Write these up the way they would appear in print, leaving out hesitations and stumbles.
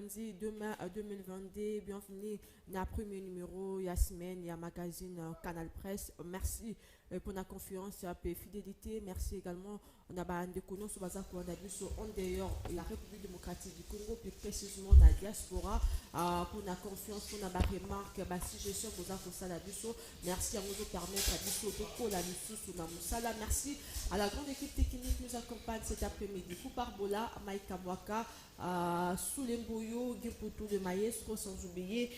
lundi 2 mai 2022. Bienvenue dans le premier numéro, il y a semaine, il y a magazine Canal Presse. Merci pour la confiance et la fidélité. Merci également. On a des connaissances sur Bazar pour en dehors la République démocratique du Congo, plus précisément la diaspora, pour la confiance, pour la remarque, si je suis Bazar pour ça la merci à nous de permettre à Bisso de la sous la Moussala. Merci à la grande équipe technique qui nous accompagne cet après-midi. Koupar Bola, Maïka Mwaka, Soulemboyo, Gipoto de Maestro, sans oublier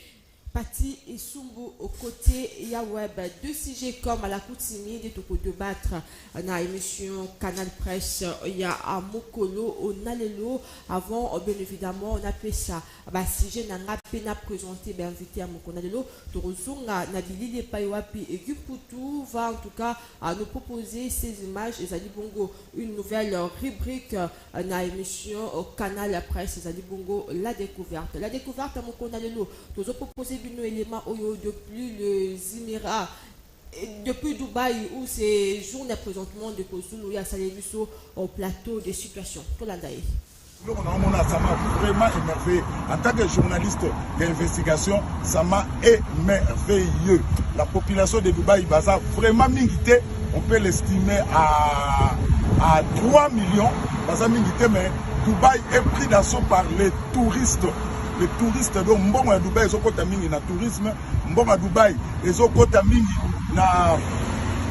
Pati et Sumbu au côté Yaweb. Deux sujets comme à la coutumier de Toko débattre dans l'émission Canal Presse. Il y a à Mokolo, au Nalelo. Avant, bien évidemment, on a fait ça. Sujet n'a pas présenté, invité à Mokolo Nalelo. Torozonga, Nabili, les Paiwapi et Guputu va en tout cas nous proposer ces images. Et Zali Bongo, une nouvelle rubrique dans l'émission Canal Presse. Zali Bongo, la découverte. La découverte à Mokolo Nalelo. Nous avons proposé un élément depuis les Émirats, depuis Dubaï, où ces journées présentement de Kosoulou, il y a Saléviso au plateau des situations. Ça m'a vraiment émerveillé. En tant que journaliste d'investigation, ça m'a émerveillé. La population de Dubaï, Baza, vraiment mingité, on peut l'estimer à 3 millions. Baza mingité, mais Dubaï est pris d'assaut par les touristes. Les touristes, donc, mbongo à Dubaï, ils ont côté mingi na tourisme, mbongo à Dubaï, ils ont côté mingi na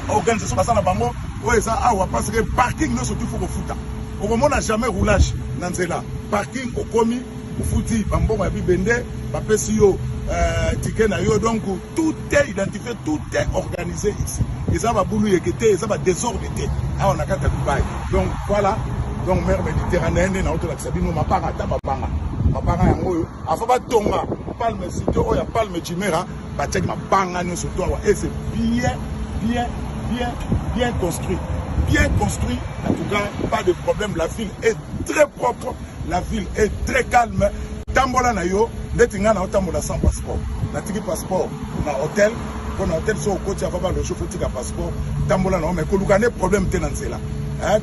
organisation passant na bango, ouais, ça, parce que parking, nous, surtout, faut fouta. Au moment, on n'a jamais roulage, dans là. Parking, au commis, au fouti, mbongo à bibende, papesio, ticket na yo, donc, tout est identifié, tout est organisé ici. Et ça va boulou yekete, ça va désordre. On a qu'à Dubaï. Donc, voilà. Donc, mer Méditerranéenne, na auto l'accès, nous, ma part à Tababanga. Ma parent a fait un tonga, palme sito, il y a palme chimera, ma banga sur toi, et c'est bien construit. Bien construit, en tout cas, pas de problème. La ville est très propre, la ville est très calme. Tambola na yo, netinga na tambola sans passeport. Na tiki passeport, na hôtel, pour hôtel sur au côté, il va le chauffeur tika passeport. Tambola na mais kolukane problème tenancela.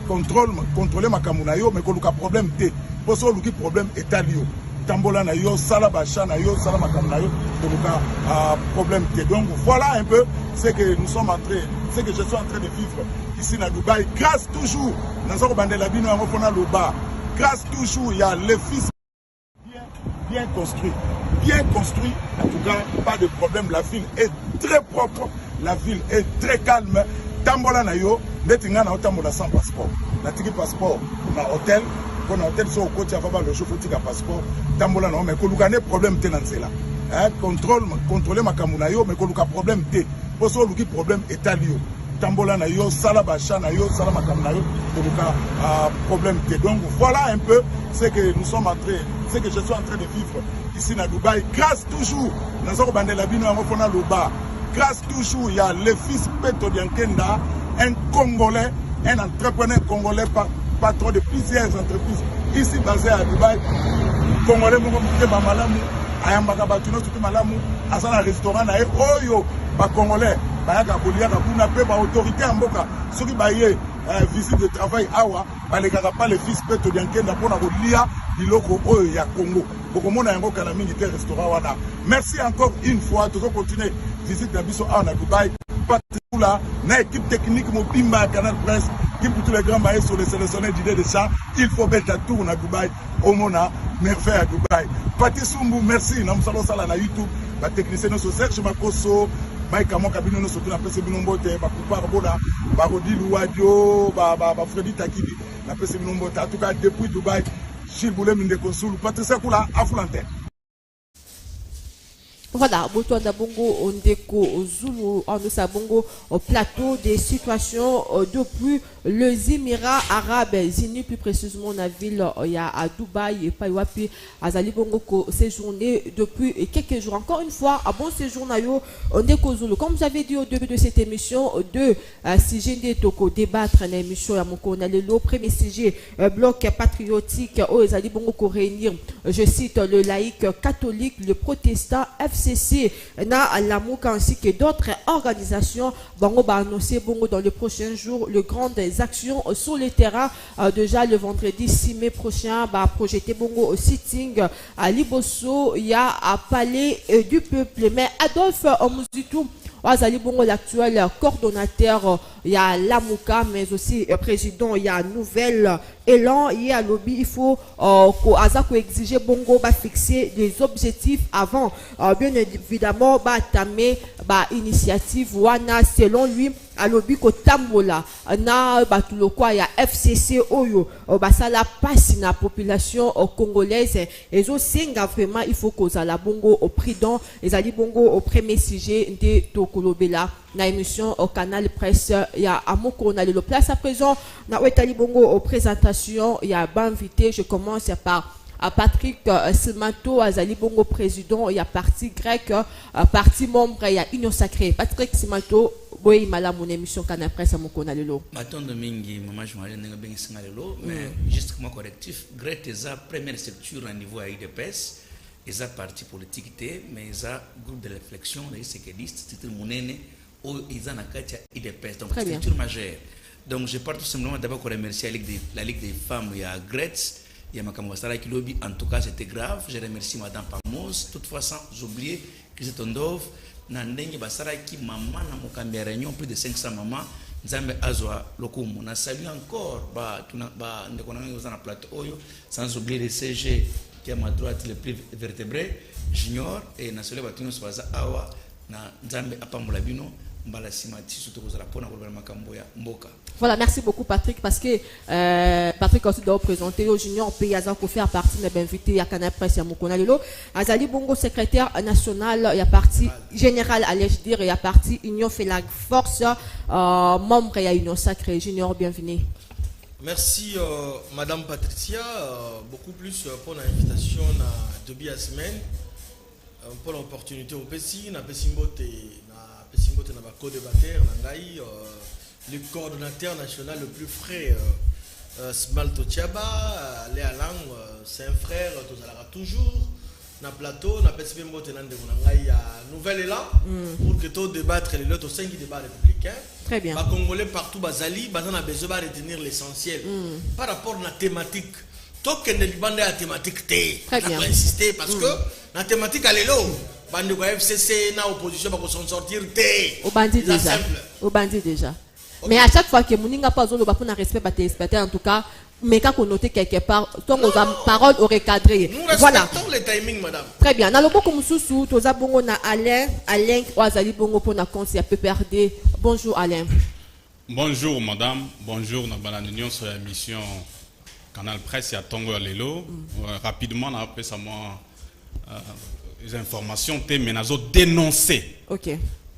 Contrôler ma kamunayo, mais koluka problème te. Pour ça, le problème est à l'io. Tambola na yo, salabacha na yo, salamakam na yo, problème. Donc voilà un peu ce que nous sommes en train, ce que je suis en train de vivre ici à Dubaï. Grâce toujours, dans un bandé la bino à le bar. Grâce toujours, il y a les fils bien construit. Bien construit, en tout cas, pas de problème. La ville est très propre, la ville est très calme. Tambola na yo, netinga na tambola sans passeport. Na tiki passeport, na hôtel. Pour hôtel sur au côté, il va le chauffeur tika passeport. Tambola non, mais kolukane problème tenancela. Contrôler ma kamunayo, mais koluka problème te. Pour ça, le problème est à l'io. Tambola na yo, salabacha na yo, salamakam na yo, koluka problème te. Donc voilà un peu ce que nous sommes en train, ce que je suis en train de vivre ici à Dubaï. Grâce toujours, dans un bandé la bino à le bar. Grâce toujours, il y a le fils Peto Diankenda, un Congolais, un entrepreneur congolais patron de plusieurs entreprises ici basé à Dubaï. Congolais, Malamu, Ayambaka Batuno, Malamu, Asana restaurant, Oyo, Congolais, Bayaka Boulia, Buna Pe, autorité en Boka, ceux qui baillent visite de travail, Awa, les pas les fils Peto Diankenda, pour Lia, Biloko, Oyo, ya Congo. Merci encore une fois, toujours continuer visite d'Abisso à Dubaï. Là, une équipe technique, mon Bimba Canal Presse, qui pour tous les grands maestros, les sélectionneurs d'idées de ça, il faut mettre à tour à Dubaï, au Mona, merveille à Dubaï. Pati Sumbu, merci, nous sommes sur la YouTube, la technicien, nous sommes Serge Makoso, Mike Amon Kabino, nous sommes sur la presse Binombote, Bakoupa Bola, Barodi Louadio, Freddy Takibi, la presse Binombote, en tout cas, depuis Dubaï, Gilles Boulem Ndekosoul, Patricia Koula, Aflanter. Voilà, Boto Dabongo, Ondeko, Zulu, Bongo, au plateau des situations depuis les Émirats Arabes Unis, plus précisément la ville à Dubaï et Paiwapi, à Zalibongo, séjourné depuis quelques jours. Encore une fois, à bon séjour, Ondeko Zulu. Comme j'avais dit au début de cette émission, deux sujets de Toko débattre dans l'émission à Moko Nalelo. Premier sujet, bloc patriotique, au Zalibongo, réunir, je cite, le laïc catholique, le protestant, FC FCC na Lamuka ainsi que d'autres organisations bango ba annoncé bongo dans les prochains jours le grandes actions sur le terrain. Déjà le vendredi 6 mai prochain ba projeté bongo au sitting à Liboso, il y a à Palais du Peuple. Mais Adolphe Muzitou Azali bongo l'actuel coordonnateur, il y a Lamuka, mais aussi président, il y a Nouvel Élan, il y a lobby, il faut exiger bongo ba fixer des objectifs avant, bien évidemment ba tamer ba initiative wana selon lui à lobby ko tambola na batuloko ya FCC oyo basala passe na population congolaise et zo singa vraiment il faut que la bongo au prudent ezali bongo au premier sujet de tokolobela na émission au canal presse ya amoko na le place à présent na wetali bongo aux présentations il y a ba invité. Je commence par Patrick Simato Azali bongo président, il y a parti grec, parti membre, il y a Union Sacrée. Patrick Simato, boy mala mon émission Canal Presse à Mokona Lelo. Maton Domingue, maman je m'allais n'enga bengi singalelo, mais juste comme correctif, grec est la première structure à niveau à IDPS, ils a parti politique té, mais ils a groupe de réflexion, les séquedistes, titre monene, où ils ont akatia IDPS, donc structure majeure. Donc je pars tout simplement d'abord pour remercier la Ligue des femmes, il y a Gretz. Il y a Makamouastara qui lobby, en tout cas c'était grave. Je remercie Madame Pamos, toutefois sans oublier que c'est un dove. Nandenge Basara qui maman na mokambi réunion plus de 500 mamans. Nzambe azwa lokumu. Na salue encore ndekona na plateau oyo, sans oublier le CG qui est à ma droite le plus vertébré, Junior et na salue batuno swaza awa na Nzambe apambola bino. Voilà, merci beaucoup Patrick, parce que Patrick aussi doit présenter au Junior pays pour faire partie de l'invité à Canal Presse à Mokona Lelo. Azali Bongo, secrétaire national, il y a parti général, allais-je dire, il y a parti Union fait la force, membre, il y a Union Sacrée. Junior, bienvenue. Merci Madame Patricia, beaucoup plus pour l'invitation à début de semaine, pour l'opportunité au PESI, na Pesimbote. Na ba co-débatteur nangai le coordonnateur national le plus frais Smalto Tiaba Léa Lang c'est un frère tous alara toujours na plateau na PSB mbote nande nangai ya Nouvel Élan pour que tout débattre les autres 5 débats républicains. Très bien. Ba Congolais partout bazali bazana besoin de retenir l'essentiel par rapport à la thématique. Tant que ne libande la thématique T. Très bien. Insister parce que la thématique elle est là. Bande de FCC na opposition va s'en sortir T. Au bandit déjà. Au bandit déjà. Okay. Mais à chaque fois que Mouninga pas zolo ba pour respect ba téléspectateurs en tout cas mais quand on note quelque part ton parole aurait cadré. Nous voilà. Respectons le timing madame. Très bien. Na lobo comme sousou toza bongo na Alain Oazali bongo pour na conseil PPRD. Bonjour Alain. Bonjour madame, bonjour na bana union sur la mission Canal Presse à Tongo Lelo. Rapidement on a appris ça moi les informations étaient dénoncées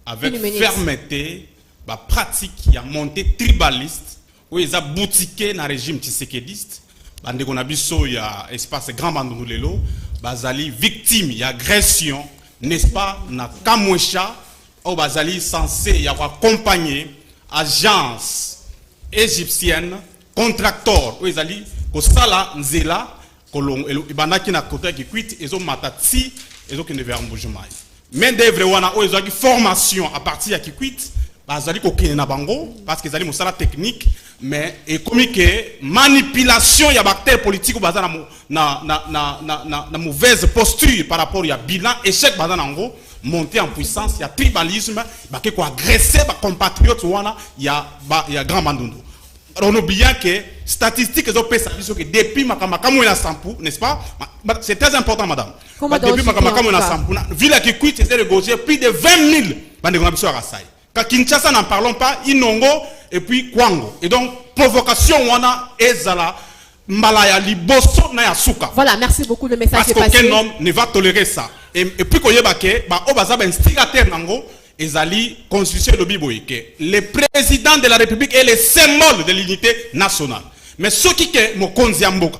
avec fermeté la pratique qui a monté tribaliste où ils ont boutiqué dans le régime tshisekediste bande qu'on a biso il y a espace grand bandou lelo bazali victime il y a agression n'est-ce pas na Kamwesha où bazali censé y avoir accompagné agence égyptienne contracteur où ils allaient ko sala nzela kolong ibandaki na côté qui quitte ils ont matati et donc ne vers Mbujumai. Mais d'œuvre wana o ezaki formation à partir ya Kikwit, bazali ko kene na bango parce que zali mosala technique mais et comme que manipulation ya bactère politique bazana na mauvaise posture par rapport ya bilan échec bazana ngo monter en puissance ya tribalisme ba ke ko agresser ba compatriotes wana ya grand mandundu. Alors on oublie que statistiques ont que depuis Makamakamu et la Sampou, n'est-ce pas? C'est très important, madame. Depuis Makamakamu et la Sampou, ville qui quitte, c'était négocié plus de 20 000 bandits à Rassaï. Quand Kinshasa n'en parlons pas, Inongo et puis Kwango. Et donc, provocation, on a Ezala, Malaya, Liboso, Nayasuka. Voilà, merci beaucoup, le message est passé. Parce qu'aucun homme ne va tolérer ça. Et puis, quand il y a un instigateur, Ezali constitution le Biboïke. Le président de la République est le symbole de l'unité nationale. Mais ce qui est Mokonzi Amboka,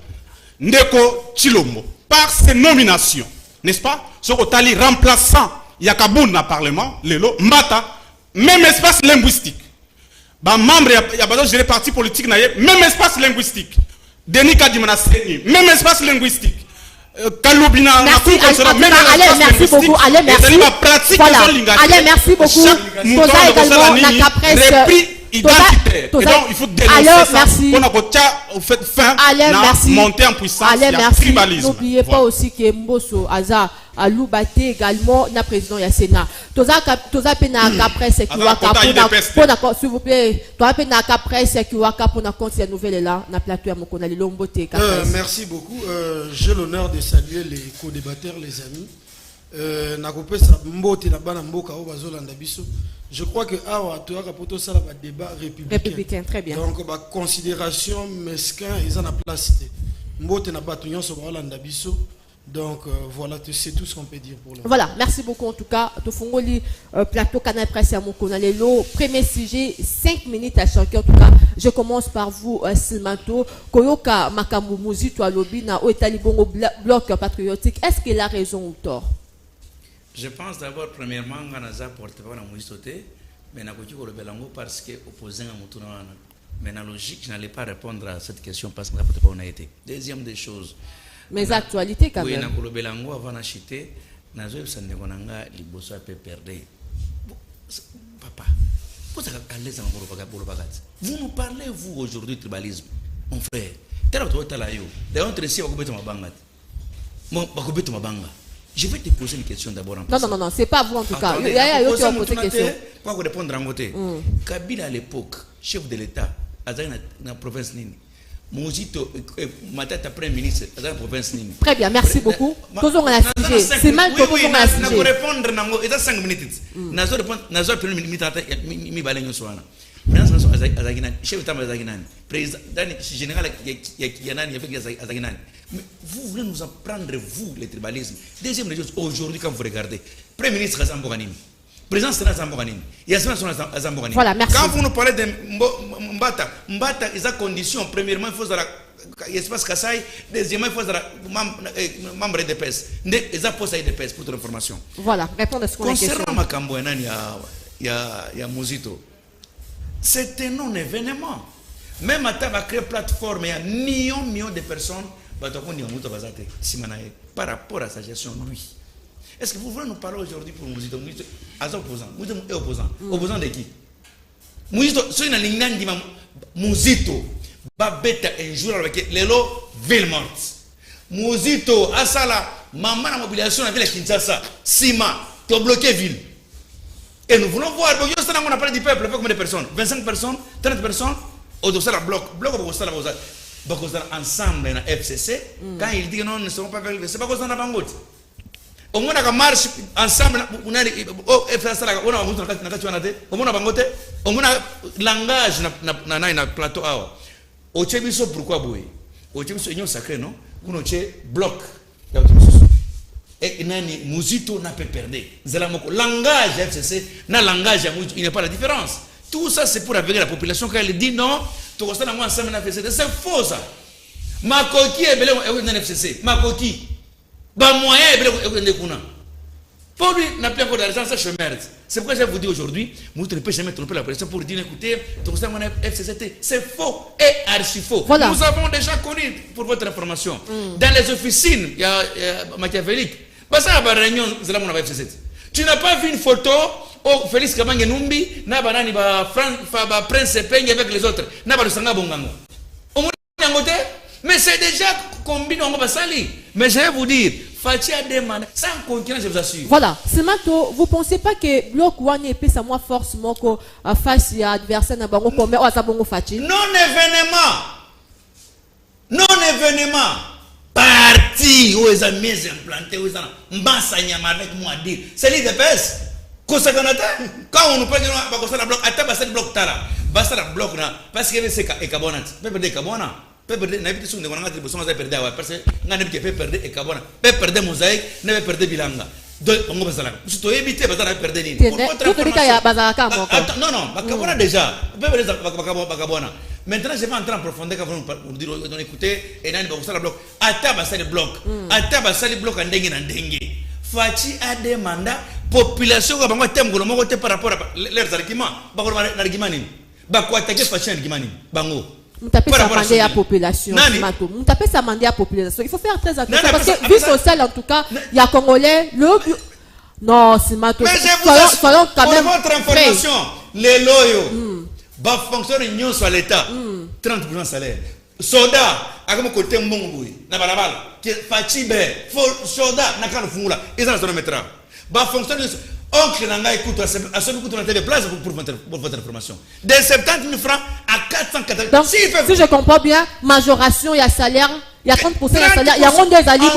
Ndeko Chilombo, par ses nominations, n'est-ce pas? Ce qui est remplaçant Yakaboun dans le Parlement, Lelo, Mbata, même espace linguistique. Bah, membre, il y a des partis politiques, même espace linguistique. Denis Kadimana Seni, même espace linguistique. Kalobina, merci, allez, merci beaucoup, allez, merci. Voilà, allez, merci beaucoup. Toza également, la capresse. Identitaire. Et donc, il faut dénoncer ça. Merci. Pour faire fin, merci. monter en puissance, il y a merci. tribalisme. N'oubliez pas aussi que Mbosso Aza a Loubaté également, na président ya Sénat. Toza pena capresse qui waka pour s'il vous plaît. Toza pena capresse qui waka pour na compte la nouvelle là, na plateau ya Mokona le Lomboté capresse. Merci beaucoup. J'ai l'honneur de saluer les co-débatteurs, les amis. Je crois que tu as un débat républicain. Très bien. Donc, considération mesquin, ils en ont place. Donc, voilà, c'est tout ce qu'on peut dire pour le moment. Voilà, merci beaucoup en tout cas. Tofongoli, plateau Canal Presse à Mokonalelo. Premier sujet, 5 minutes à chacun. En tout cas, je commence par vous, Silmanto. Koyoka Makamu Muzito Alobina, Oetalibongo bloc patriotique. Est-ce qu'il a raison ou tort? Je pense d'abord, premièrement, qu'on a porté par la Mouistoté, mais on a le Belango parce que opposé à Moutouna. Mais la logique, je n'allais pas répondre à cette question parce que on a été. Deuxième des choses. Mais actualités quand même. Oui, le Belango avant d'acheter, Nazo Sandegonanga, Liboso a perdu. Papa, vous nous parlez, vous, aujourd'hui, tribalisme. Mon frère, je vais te poser une question d'abord. Non, c'est pas vous en tout cas. Il y a eu une question. Pour répondre en côté. Kabila à l'époque, chef de l'État, à la province Nini. Mojito, Matata Premier ministre, à la province Nini. Très bien, merci beaucoup. Posons un sujet. C'est mal que posons un sujet. Pour répondre, il y a 5 minutes. Nazo Premier ministre, mi balenyo soana. Maintenant, chef d'État Azaginan, président général Yanani avec Azaginan. Mais vous voulez nous apprendre, vous, le tribalisme. Deuxième chose, aujourd'hui, quand vous regardez, Premier ministre Azamboganim, président Sénat Azamboganim, Yasmin Azamboganim. Voilà, merci. Quand vous nous parlez de Mbata, il a condition, premièrement, il faut espace Kassai, deuxièmement, il faut membre de PES. Il a posé de PES pour ton information. Voilà, répondez à ce qu'on a question. Concernant Makambo, il y a Muzito. C'est un non-événement. Même à ta créer plateforme, il y a millions de personnes. Par rapport à sa gestion, lui. Est-ce que vous voulez nous parler aujourd'hui pour Muzito? Muzito est opposant. Muzito est opposant. Opposant de qui? Muzito, c'est une ligne qui Muzito va bêter un jour avec Lelo Villemort. Muzito, Asala, maman la mobilisation avec la Kinshasa, Sima, tu as bloqué ville. Et nous voulons voir, on a parlé du peuple, combien de personnes? 25 personnes, 30 personnes, au dossier la bloc au dossier la ensemble dans FCC, quand il dit que non, ne seront pas vers c'est pas cause de la bangote. Au moins, on marche ensemble, on a langage na plateau. Au Tchébiso, pourquoi boué? Au Tchébiso, union sacrée, non? On a bloc. Et nani Muzito n'a pas perdu. Langage FCC, na langage il n'y a pas la différence. Tout ça c'est pour aveugler la population quand elle dit non, tu restes dans ensemble na FCC. C'est faux ça. Makoki est belé dans FCC. Makoki. Ba moyen est belé kuna. Pour lui n'a plus encore d'argent, ça je merde. C'est pourquoi je vous dis aujourd'hui, vous ne pouvez jamais tromper la pression pour dire écoutez, tu restes dans FCC. C'est faux et archi faux. Voilà. Nous avons déjà connu pour votre information. Dans les officines, il y a machiavélique. Tu n'as pas vu une photo où Félix Kabange Numbi n'a pas nani ba Prince Peigne avec les autres n'a pas le sanga bongango. Mais c'est déjà combiné en basali. Mais je vais vous dire, Fatia demande sans concurrence, je vous assure. Voilà, Silmanto, vous pensez pas que bloc one épée ça moi forcément que face à adversaire na bango comme o sabongo Fatia. Non événement. Parti où ils ont mis implanté, où ils ont Mbassanyama avec moi à dire. C'est l'IDPS. Quand on nous parle de la bloc, à ta bloc tala. Basta la bloc là. Parce que c'est Ekabonat. Peut perdre Ekabona. Peut perdre, n'a pas de soucis, on a des besoins de perdre. Parce que n'a pas de perdre Ekabona. Peut perdre Mosaïque, n'a pas perdre Bilanga. Donc, on va faire ça. Tu éviter, parce qu'on a perdu Nini. Non, Bakabona déjà. Peut perdre Bakabona. Maintenant, je vais entrer en profondeur pour dire, écoutez, et là, il va vous bloc. Atabasa le bloc. Atabasa le bloc en dengue. Fati a demandé population qui va thème par rapport à leurs arguments. Argument. Bah quoi attaquer Fati argument. Bango. Vous tapez ça mandé à population. Vous tapez ça mandé à population. Il faut faire très attention parce que vie sociale en tout cas, il y a Congolais, non, c'est mato. Mais je vous soyons quand même pour votre information, les loyaux, bah fonctionne sur l'État, 30% salaire. Soda, à comme côté mbongoui, na balabal, qui fatibe, soda, na kan fungula, ils en sont mettra. Bah fonctionne. Oncle Nanga écoute, à ce coup, on a des places pour votre information. De 70 000 francs à 480 000. Donc, si je comprends bien, majoration, il y a salaire, il y a 30% de salaire, il y a moins des alliés,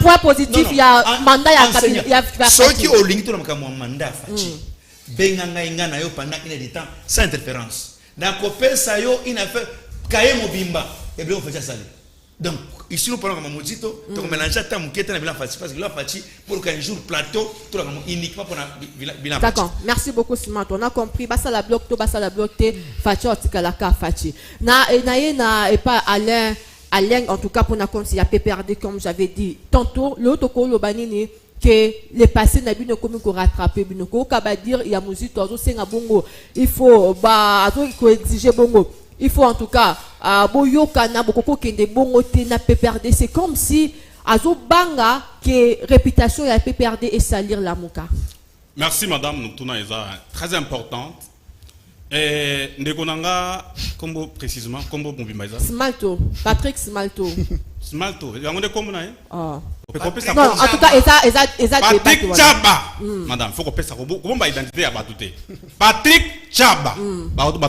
point positif, il y a mandat, il y a ceux qui ont ligne, tout le monde a mandat. Benganga ingana yo pendant une heure de temps, sans interférence. Dans le ça yo, il a fait Kaye Mobimba, et bien on fait ça. Donc, ici nous parlons comme Mojito, donc mélanger tant mouquette na bilan facile parce que là facile pour qu'un jour plateau tout le monde uniquement pour bilan. D'accord, merci beaucoup Simon, on a compris. Basa la bloc to basa la bloc te fachi otikala ka fachi. Na et pas Alain en tout cas pour na comme s'il y a PPRD comme j'avais dit tantôt l'autre le banini que les passés n'a bien comme qu'on rattraper bien qu'on va dire il y a Mojito zo senga bongo il faut ba il faut exiger bongo. Il faut en tout cas, c'est comme si Azo Banga que réputation de la PPRD et salir la Mouka. Merci madame, nous tournons très importante. Et Ndekonanga, comment précisément, comment bon bimbaïza? Smalto, Patrick Smalto. Smalto, il y a un comment là? Non, en tout cas, Patrick Chaba. Madame, il faut qu'on passe ça. Comment va identité à Batouté? Patrick Chaba.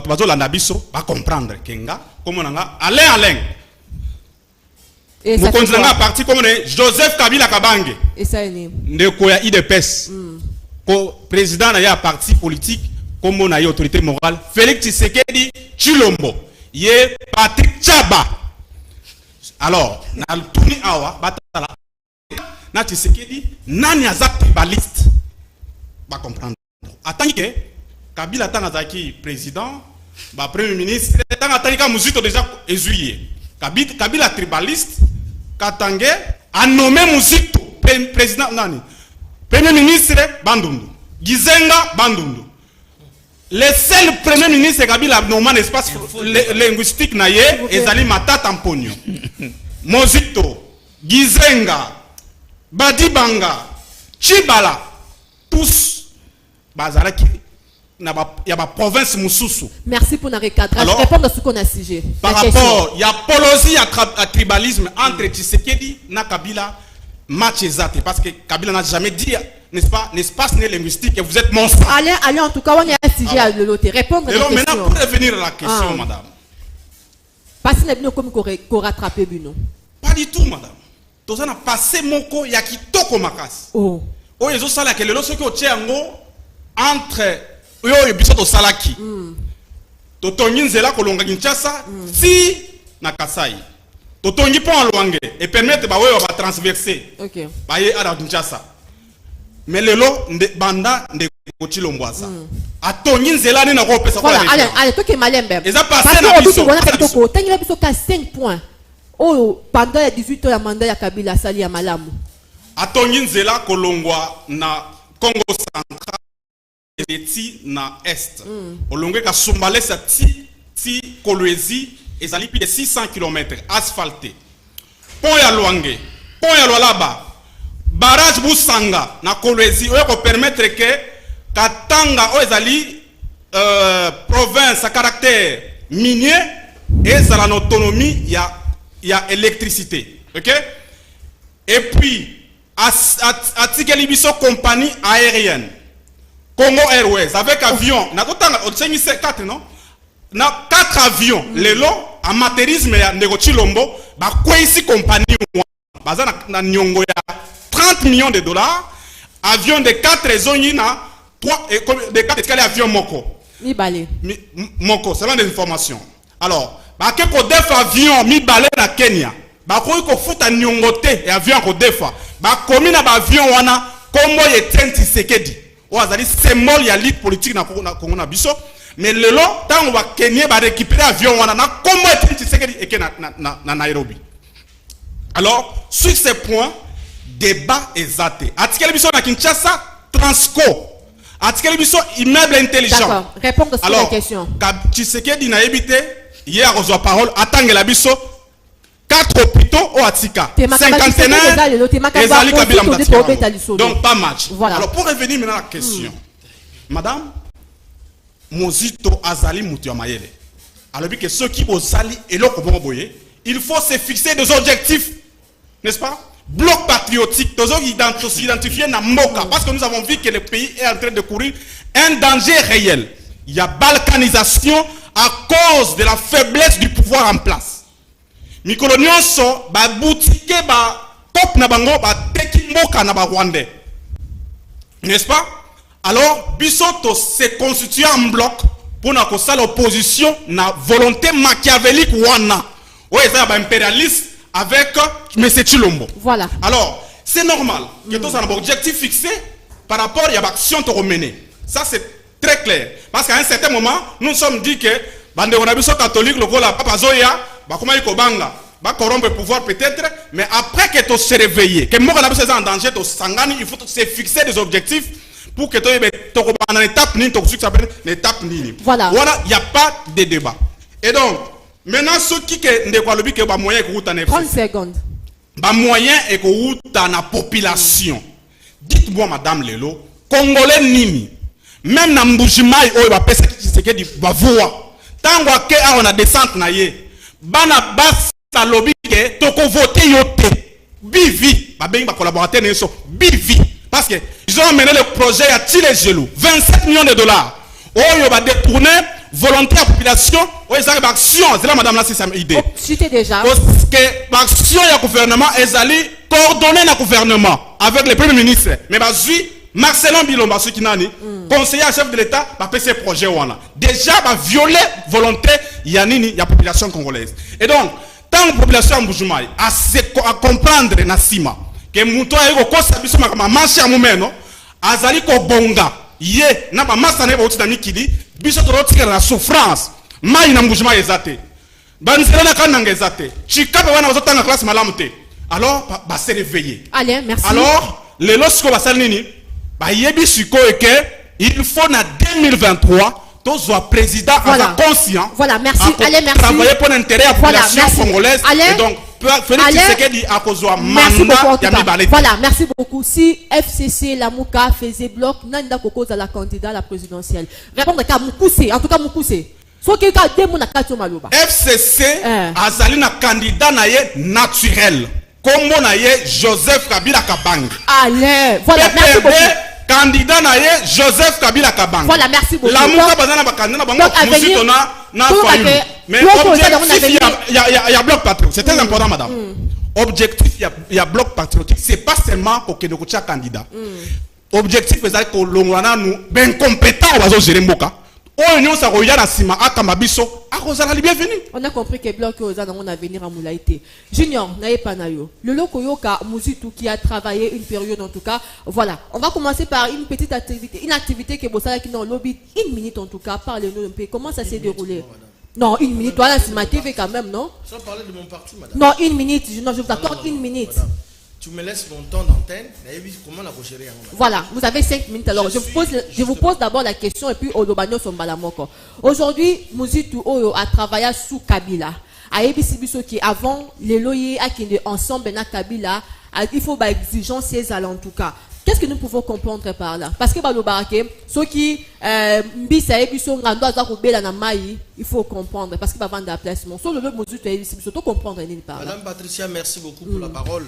Bazo la nabiso va comprendre Kenga. Comment on a Alain. Vous continuez à partir comme Joseph Kabila Kabange. Et ça est né. Ndekoya IDPS. Président n'a parti politique. Comme on a autorité morale, Félix Tshisekedi Chilombo, yé Patrick Chaba. Alors, na tourni awa batala na Tshisekedi nani azak tribaliste. Ba comprendre. Attends que Kabila Tanazaki président, ba premier ministre, Tanatani ka Muzito déjà ézuillé. Kabila tribaliste, Katange a nommé Muzito président nani. Premier ministre Bandundu, Gizenga Bandundu. Le seul premier ministre Kabila nommé l'espace linguistique naye ezali Matata Mponyo. Mozito, Gizenga, Badibanga, Chibala, tous bazalaki na ya ba province mususu. Merci pour notre recadrage. Je réponds à ce qu'on a sujet. Par rapport, il y a polosie à tribalisme entre Tshisekedi na Kabila match exact parce que Kabila n'a jamais dit n'est-ce pas, l'espace linguistique et vous êtes monstre. Allez, en tout cas, on est un sujet à l'autre. Répondre à la question. Maintenant, pour revenir à la question, madame. Parce que nous comme qu'on rattrape Bino. Pas du tout, madame. Tout ça n'a passé mon co, il y a qui toko makas. Oh, ils ont salé que le lot, ce qui est entre eux et Bissot au Salaki. Totongi Nzela, Kolonga Kinshasa, si na Kasai. Totongi pont en Luange et permettre de transverser. Ok. Baye à Kinshasa. Mais le lot banda de Kochilomboisa. A Tony Nzela ni na ko pesa voilà, allez, toi qui es malin ben. Ils ont passé na biso. Tangi la biso ka 5 points. Oh, pendant les 18 ans, la mandat ya Kabila sali ya malamu. A Tony Nzela kolongwa na Congo central et ti na est. Olongwe ka Sumbale sa ti Kolwezi ezali plus de 600 km asphalté. Pont ya Luange, pont ya Lualaba. Barrage Busanga na Kolwezi oyo permettre que Katanga oezali province à caractère minier et à l'autonomie il y a électricité. OK? Et puis à Tikelibiso compagnie aérienne Congo Airways avec avion na totanga au 4 non? Na 4 avions les lots amateurisme ya Ndeko Chilombo ba kwesi compagnie baza na nyongo ya 30 millions de dollars, avion de 4 zones, 3 de 4 escaliers avion Moko. Moko, c'est des informations. Alors, bah que def avion mi balé na Kenya, bah ko futa nyongote et avion ko defa, bah komi na avion wana kombo ye tenti sekedi. O azali symbole ya lead politique na Congo na biso, mais le lot tant on va Kenya ba récupérer avion wana na kombo ye tenti sekedi et na Nairobi. Alors, sur ces points débat exact. Article biso na Kinshasa, Transco. Article biso immeuble intelligent. D'accord, répondre à la question. Alors, Tshisekedi na ebité, hier aux parole attendre la biso 4 hôpitaux au Atika, 51 ezali Kabila Mutati. Donc pas match. Voilà. Alors pour revenir maintenant à la question, madame Mozito Azali Mutu Mayele. Alors que ceux qui osali et l'autre boye, il faut se fixer des objectifs, n'est-ce pas? Bloc patriotique, tous identifier na Moka, parce que nous avons vu que le pays est en train de courir un danger réel. Il y a balkanisation à cause de la faiblesse du pouvoir en place. Mikolo nyonso ba boutique ba top na bango ba teki Moka na ba Rwandais, n'est-ce pas? Alors bisoto se constitue en bloc pour na kosa l'opposition na volonté machiavélique wana. Ouais, ça ba impérialiste avec M. Chilombo. Voilà. Alors, c'est normal que tous un objectif fixé par rapport à l'action que mener. Ça, c'est très clair. Parce qu'à un certain moment, nous nous sommes dit que bande on catholique, le gola papa zoya, bah comment il kobanga, bah corrompre le pouvoir peut-être, mais après que tu se réveillé, que moi on a en danger, tu sangani, il faut se fixer des objectifs pour que tu aies une étape ni tu s'appelle une étape ni. Voilà. Voilà, il n'y a pas de débat. Et donc maintenant, ceux qui ne croient pas que les moyens sont 30 secondes. Les moyens sont dans la population. Dites-moi, Madame Lelo, Congolais Nini, même dans Mbujimai, où il va passer ce qui est voix. Tant qu'on a descente, bana bas lobby que toko voter yote. Bivi, ba collaborateur ne sont bivi. Parce que ils ont amené le projet à tirer gelou. 27 millions de dollars. Oh, il va détourner volonté à la population. Oh, ils ont action. C'est là, madame, là, c'est sa idée. C'était déjà. Parce que l'action du gouvernement est allée coordonner le gouvernement avec le premier ministre. Mais Marcelin Bilomba, ce qui n'a ni conseiller à chef de l'État, va faire ces projets. Déjà, va violer volonté il y a la population congolaise. Et donc, tant que la population en Boujoumaï à comprendre Nassima que Mouto a eu au conservateur ma marché à Moumeno, Azali ko bonga. Ye na ba masane ba uti kidi biso to rotika na souffrance mai na mbujuma ezate banzela na kana ngezate chikape wana bazotanga classe malamu te alors ba se réveiller. Allez, merci. Alors les lorsque ba salini ba yebi siko eke il faut na 2023 to soit président voilà. Conscient. Voilà, merci. Allez, merci. Travailler pour l'intérêt de la population congolaise. Allez. Et donc Félix Tshisekedi a causé mandat. Voilà, merci beaucoup. Si FCC, la Mouka faisait bloc, Nanda Koko à la candidat à la présidentielle. Répondre à Moukoussé, en tout cas Moukoussé. FCC a zali na candidat naye naturel. Comme naye Joseph Kabila Kabang. Allez, voilà, merci beaucoup. Candidat naye Joseph Kabila Kabang. Voilà, merci beaucoup. La Mouka bazana ba candidat bango musito na fayu. Mais objectif il y a bloc patriotique. C'est très important, madame. Objectif il y a bloc patriotique. C'est pas seulement pour que nous soyons candidats. Objectif c'est que l'on nous ben compétent on va gérer Mboka. On a compris que bloc on a venir à Moulaïté. Junior, n'ayez pas nayo. Le lokoyoka Mouzitou qui a travaillé une période en tout cas. Voilà, on va commencer par une petite activité, une activité que Bossala qui dans le lobby. Une minute en tout cas, parlez-nous un peu. Comment ça s'est déroulé? Non, une minute. Voilà, c'est ma TV quand même, non? Sans parler de mon parti, madame. Non, une minute. Non, je vous accorde une minute. Madame. Tu me laisses mon temps d'antenne. Comment la gérer? Voilà, vous avez 5 minutes. Alors, je vous pose d'abord la question et puis Olobano Sombalamoko. Aujourd'hui, Mouzitou Oyo a travaillé sous Kabila. A Ebisibiso qui avant les loyers à qui ensemble na Kabila, il faut bah exigence ces en tout cas. Qu'est-ce que nous pouvons comprendre par là? Parce que Balobarake, ceux qui mbisa ebiso ngando azakobela na mai, il faut comprendre parce qu'il va vendre la placement. Sur le Mouzitou Ebisibiso, tout comprendre ni par là. Madame Patricia, merci beaucoup pour la parole.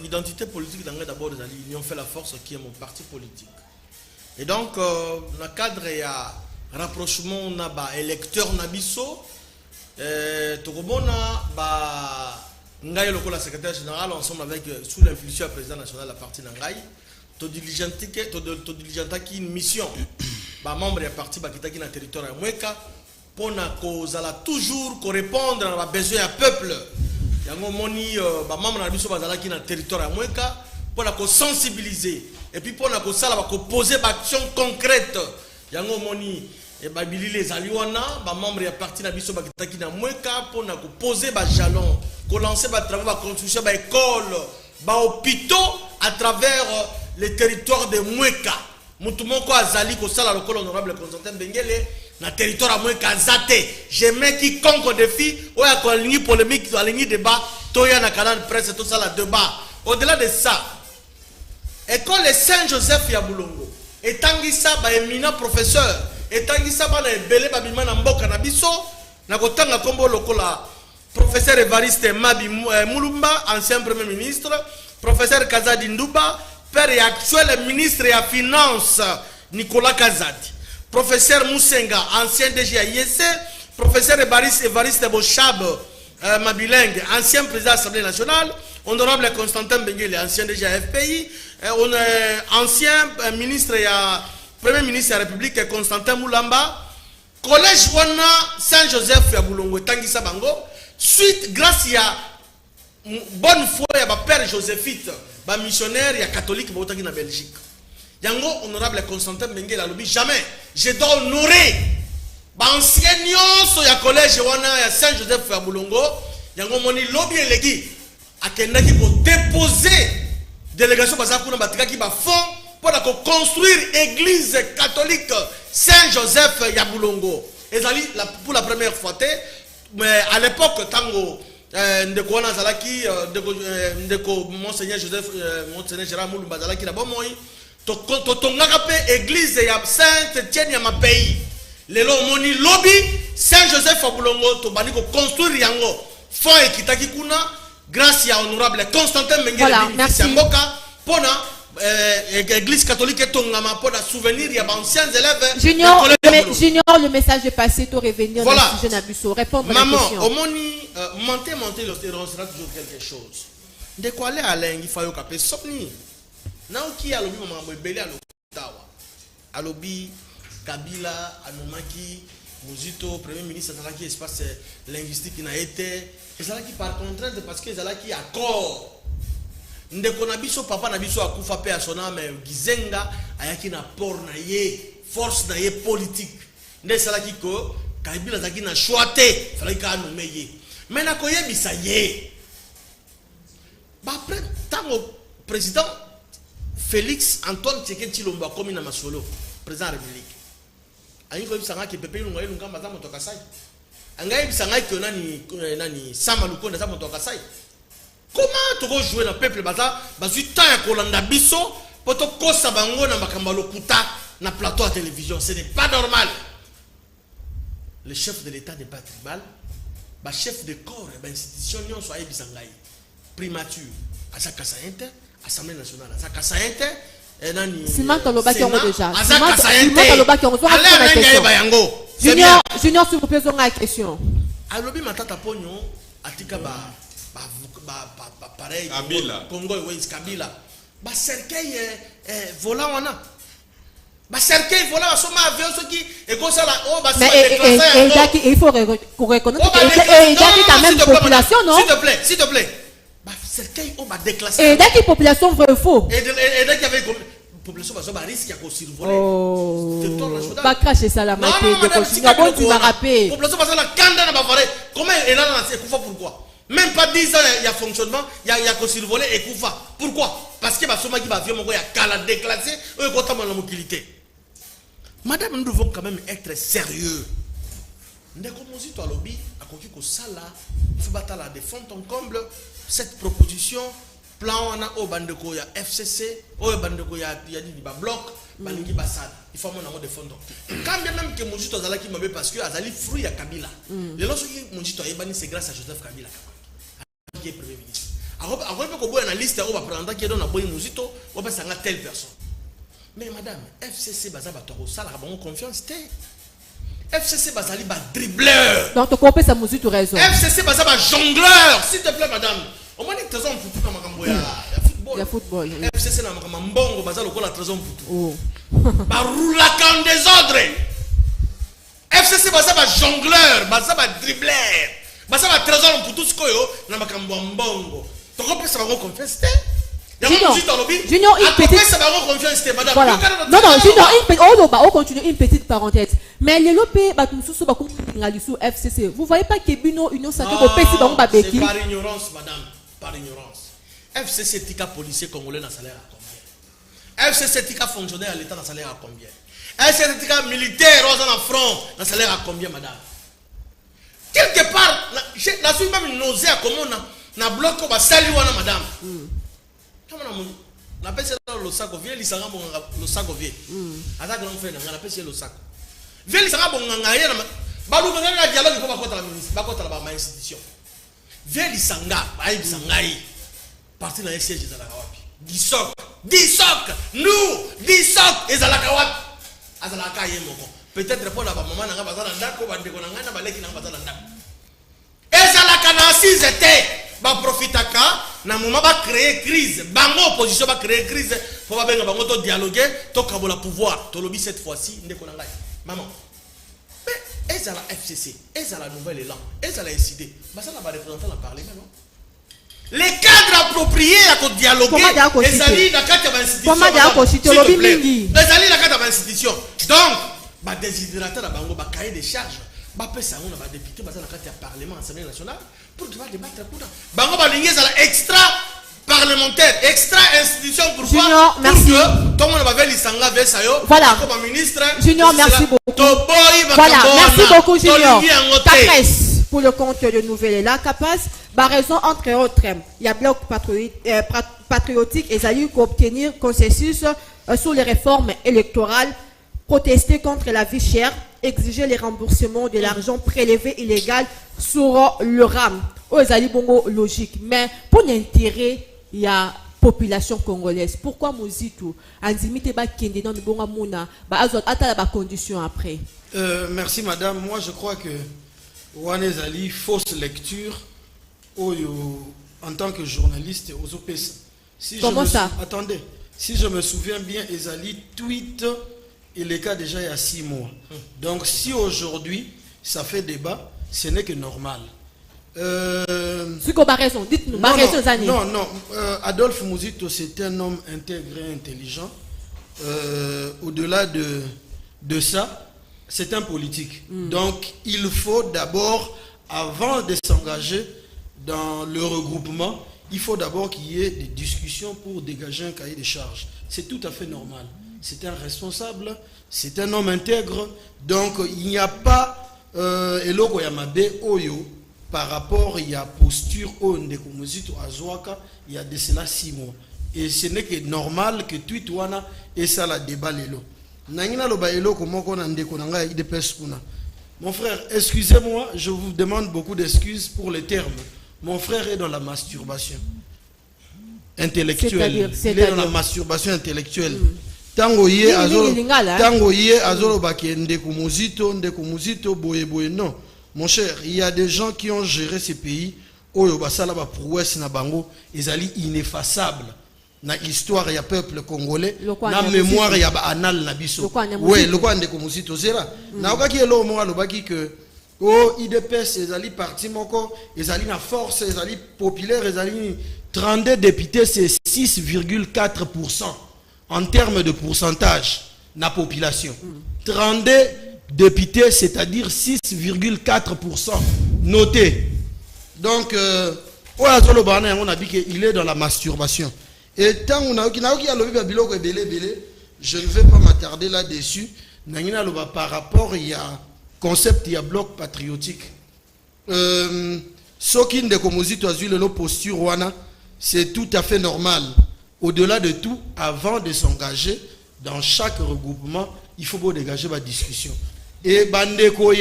Identité politique d'abord des Alliés, fait la force qui est mon parti politique. Et donc, dans le cadre, il y a rapprochement, on a électeur Nabiso, Togobona, Ngaï la secrétaire général, ensemble avec, sous l'influence du président national de la partie Nangaï, to diligenta qui une mission, membre du parti qui est dans le territoire de Mweka, pour toujours répondre à besoin du peuple. Yango moni membre na biso bazala ki na territoire ya Mweka pour la sensibiliser et puis pour la sala ba poser ba action concrète yango moni et ba bilili les aliwana ba membre ya parti na biso ba kitaki na Mweka pour na poser ba jalon ko lancer ba travaux ba construction ba école ba hôpitaux à travers les territoires de Mweka mutumoko azali ko sala lokolo honorable Constantin Bengele na territoire moi kazate je mets quiconque défi oya ko lingi polémique to lingi débat toya na canal presse tout ça la débat. Au-delà de ça, école Saint-Joseph ya Bulongo etangisa ba éminent professeur etangisa ba na ebele ba bima na mboka na biso na kotanga kombo lokola professeur Evariste Mabi Mulumba, ancien premier ministre, professeur Kazadi Ndouba, père et actuel ministre de la Finance Nicolas Kazadi, professeur Moussenga, ancien DG à IEC, professeur Evariste Bochab Mabiling, ancien président de l'Assemblée nationale, honorable Constantin Bengele, ancien DG à FPI, ancien ministre et premier ministre de la République Constantin Moulamba, collège Wana Saint-Joseph ya Bulongo Tangisa Bango. Suite, grâce à bonne foi, il y a père Joséphite, un missionnaire, il y a catholique, il y a en Belgique. Yango, honorable Constantin Bengele a lobby, jamais. Je dois honorer l'ancien sur le collège de Saint-Joseph à Bulongo. Yango, mon lobby et légui, à Kendaki pour déposer délégation qui va fond pour construire l'église catholique Saint-Joseph à Bulongo. Et pour la première fois, mais à l'époque, tango ndeko wana zalaki ndeko monseigneur Joseph monseigneur Gérard Mulumba zalaki na bomoi to tongaka pe église ya Saint-Étienne ya Mapai lelo moni lobby Saint-Joseph à Bulongo to bani ko construire yango fond ekitaki kuna grâce à honorable Constantin Bengele voilà, merci Mboka pona église catholique et tongama pour la souvenir il y a anciens élèves Junior le message est passé to revenir voilà. Dans le sujet Nabuso répondre maman, à la question maman monter le terrain sera toujours quelque chose de quoi aller à l'eng il faut que sopni naoki a lobby maman belé à l'otawa à lobby Kabila Anomaki Muzito premier ministre zalaki espace linguistique na été zalaki par contrainte parce que zalaki accord ndeko na biso papa na biso akufa pe asona mais gizenga ayaki na port na ye force na ye politique nde salaki ko Kabila zaki na choité fallait ka nommer ye mais na ko yebisa ye ba après tango président Félix Antoine Tshisekedi Tshilombo comme na masolo président de la République ayi ko yebisa ngaki pepe lunga yelunga maza motoka sai anga yebisa ngaki nani Sama Lukonde za motoka sai. Comment tu vas jouer dans le peuple baza bazu temps ya kolanda biso poto kosa bango na makamba lokuta na plateau à télévision ce n'est pas normal. Le chef de l'état n'est pas tribal, ba chef de corps ba institution nyon so ayi bisangai primature azaka sainte assemblée nationale azaka sainte et nani Simon Loba qui on déjà azaka sainte Loba qui on reçoit la question Junior s'il vous plaît la question alobi matata ponyo atika pareil Congo Kabila ba cercueil volant wana ba cercueil volant ba soma avion ce qui et comme ça là oh ba déclassé il faut reconnaître que il y a quand même population non s'il te plaît ba cercueil on va déclasser et dès qu'il population vrai ou faux et dès qu'il y avait population ba risque ya ko survoler ba cracher ça la maté de continuer bon tu vas rappeler population ba la kanda na ba varé comment elle a lancé pourquoi même pas 10 ans il y a fonctionnement il y a qu'on survolé et koufa pourquoi parce que basoma qui va avion moko ya kala déclassé eux kota mon mobilité madame nous devons quand même être sérieux ndeko mozito alobi akoki ko sala faut batala de fond en comble cette proposition plan wana o bandeko ya FCC o bandeko ya ni ba bloc balingi basala il faut mon de fond quand bien même que mozito azala ki mabe parce que azali fruit ya Kabila les lorsque mozito ayebani c'est grâce à Joseph Kabila qui est premier ministre après que boya na liste o ba prendre qui donne na boyi mozito o ba sanga telle personne mais madame FCC baza ba to sala ba confiance té FCC bazali ba dribbleur donc tu comprends ça mozito raison FCC baza ba jongleur s'il te plaît madame au moins ni trésor mputu na makambo ya football FCC na makambo mbongo baza lokola trésor mputu ba roulaka en désordre FCC baza ba jongleur baza ba dribbleur baza ba trésor mputu sikoyo na makambo mbongo to comprends ça ba confiance té Junior, une petite. Voilà. Non, Junior, on continue une petite parenthèse. Mais les lopés, FCC. Vous voyez pas que Bino Union Sacrée au PC dans Babeki. C'est par ignorance, madame. Par ignorance. FCC tika policier congolais na salaire à combien? FCC tika fonctionnaire à l'État, dans salaire à combien? FCC tika militaire, aux en front, dans salaire à combien, madame? Quelque part, la suis même une nausée à comment on a bloqué, on va saluer, madame. Comment on a appelé ça le sac, viens, il s'en va le sac, viens. Attends, on fait, on a appelé ça le sac. Viens, il s'en va, on a rien. Balou, on a un dialogue, il faut pas contre la ministre, pas contre la institution. Viens, il s'en va, il s'en va. Parti dans les sièges de la Kawapi. 10 socs, nous, 10 socs, et à la Kawapi. À la Kaye Moko. Peut-être pour la maman n'a pas besoin d'andako, n'a pas besoin d'andako. Et à la Kanasi, c'était, bah, profitaka, n'a moment va créer crise. Bango, opposition va créer crise. Faut pas bien bango dialoguer, to kabola pouvoir. To lobby cette fois-ci, ndekonanga. Maman. Mais, est à la FCC, est à la nouvelle élan, est à la SID. Bah, ça n'a pas représenté la parlement, non? Les cadres appropriés à dialoguer, les alliés dans quatre institutions. Les alliés dans quatre institutions. Donc, bah désidérateur à Bango, bah cahier des charges, bah ça on a député, bah ça dans quatre parlement, assemblée nationale, pour pouvoir débattre pour ça. Bango bah lignée à extra parlementaire, extra institution. Pourquoi? Junior, merci. Tout le monde va vers l'Isanga, vers ça yo. Voilà. Comme ministre. Junior, merci beaucoup. Voilà, merci beaucoup Junior. Caprice pour le compte de Nouvelle-Élan, Capas. Par raison entre autres, il y a bloc patriotique et Zali pour obtenir consensus sur les réformes électorales, protester contre la vie chère, exiger les remboursements de l'argent prélevé illégal sur le RAM. Zali bongo logique, mais pour l'intérêt, il y a population congolaise. Pourquoi Mozito Anzimite ba kende dans le bonga mona ba azot ata la condition après. Merci madame, moi je crois que Wane Zali fausse lecture. En tant que journaliste aux OPS. Comment ça? Attendez, si je me souviens bien, Ezali tweet et les cas déjà il y a 6 mois. Donc si aujourd'hui ça fait débat, ce n'est que normal. C'est qu'on a raison, dites-nous. Non, Adolphe Muzito c'est un homme intégré, intelligent. Au-delà de ça, c'est un politique. Donc il faut d'abord, avant de s'engager dans le regroupement, il faut d'abord qu'il y ait des discussions pour dégager un cahier de charges. C'est tout à fait normal. C'est un responsable, c'est un homme intègre. Donc il n'y a pas Eloko Yamabe Oyo par rapport à la posture Ndeko Muzito Azwaka, il y a de cela 6 mois. Et ce n'est que normal que tu wana et ça la débat lelo. Nangina loba eloko moko na ndeko nanga IDPS kuna. Mon frère, excusez-moi, je vous demande beaucoup d'excuses pour les termes. Mon frère est dans la masturbation intellectuelle. Il est dans la masturbation intellectuelle. Tango yé azolo baki ndeko muzito boye non. Mon cher, il y a des gens qui ont géré ces pays. Oyo basala ba prouesse na bango, ezali ineffaçable. Na histoire ya peuple congolais, na mémoire ya ba annal na biso. Ouais, le quoi ndeko muzito zera. Na okaki elo mo alobaki que IDPS ezali parti moko, ezali na force, ezali populaire, ezali 32 députés, c'est 6,4% en termes de pourcentage na population. 32 députés, c'est-à-dire 6,4%. Notez. Donc, on a dit qu'il est dans la masturbation. Et tant on a je ne vais pas m'attarder là-dessus. Par rapport, il y a concept, il y a bloc patriotique. Ce qui ne le posture, c'est tout à fait normal. Au-delà de tout, avant de s'engager dans chaque regroupement, il faut dégager la discussion. Et Bandeko, il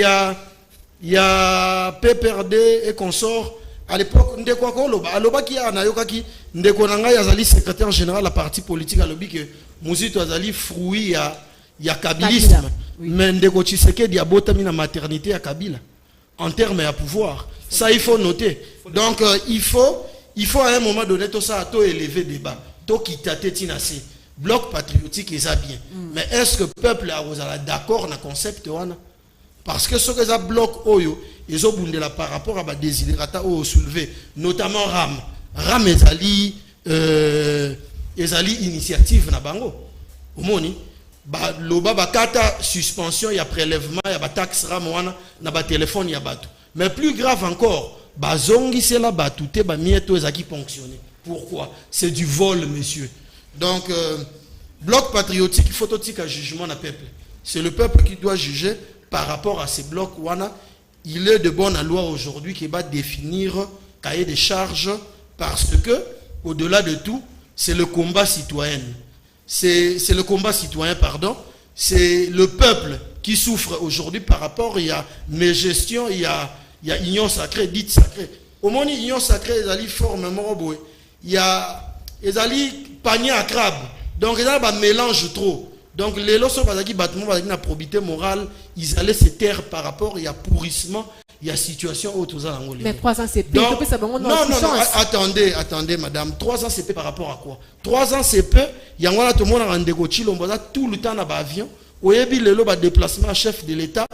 y a PPRD et consorts. À l'époque, Ndeko Alobaki Anayokaki, Ndeko Nanga Yazali, secrétaire général de la partie politique, Alobi que Muzito Azali fruit il y a kabilisme. Mais Ndeko Tshisekedi a botami na maternité à Kabila. En termes de pouvoir. Ça, il faut noter. Donc, il faut à un moment donné, tout ça, tout élever débat. Tout quitter Tinassi. Bloc patriotique, ils a bien. Mais est-ce que le peuple est d'accord dans le concept? Parce que ce que ça bloque, ils ont boundé là par rapport à la désidérata soulevé, notamment RAM. RAM ezali initiative na bango. Omoni, loba bakata suspension, il y a prélèvement, il y a taxe RAM wana na ba téléphone ya bato. Mais plus grave encore, bazongi c'est là batouté ba mieto ezaki ponctionné. Pourquoi? C'est du vol, monsieur. Donc bloc patriotique, il faut tout un jugement na peuple. C'est le peuple qui doit juger par rapport à ces blocs. Il est de bonne loi aujourd'hui qui va définir cahier des charges parce que, au-delà de tout, c'est le combat citoyen. C'est le combat citoyen, pardon. C'est le peuple qui souffre aujourd'hui par rapport, il y a mes gestions, il y a union sacrée, dite sacrée. Au moins, union sacrée, ils allaient former moroboué. Il y a, ils allaient panier à crabe. Donc, ils allaient mélange trop. Donc, les lots sont qui battement, la probité morale, ils allaient se taire par rapport, il y a pourrissement, il y a situation autour de l'Angolie. Mais 3 ans, c'est peu. Non, attendez, madame. 3 ans, c'est peu par rapport à quoi? 3 ans, c'est peu. Il y a tout le monde a tout le temps dans l'avion. Le déplacement à chef de l'État,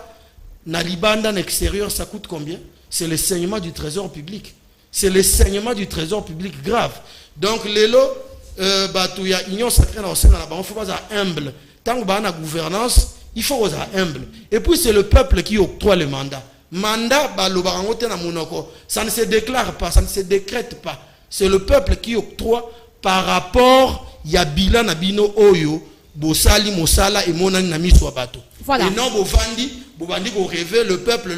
dans l'Ibanda, l'extérieur, ça coûte combien? C'est le saignement du trésor public. C'est le saignement du trésor public grave. Donc, il y a union sacrée dans il faut être humble. Tant que la gouvernance, il faut être humble. Et puis, c'est le peuple qui octroie le mandat. Mandat, ça ne se déclare pas, ça ne se décrète pas. C'est le peuple qui octroie par rapport à bilan Nabino Oyo, Bosali, Mosala et Monani Nami Swabato. Voilà. Et non, Bovandi, vous rêvez, le peuple.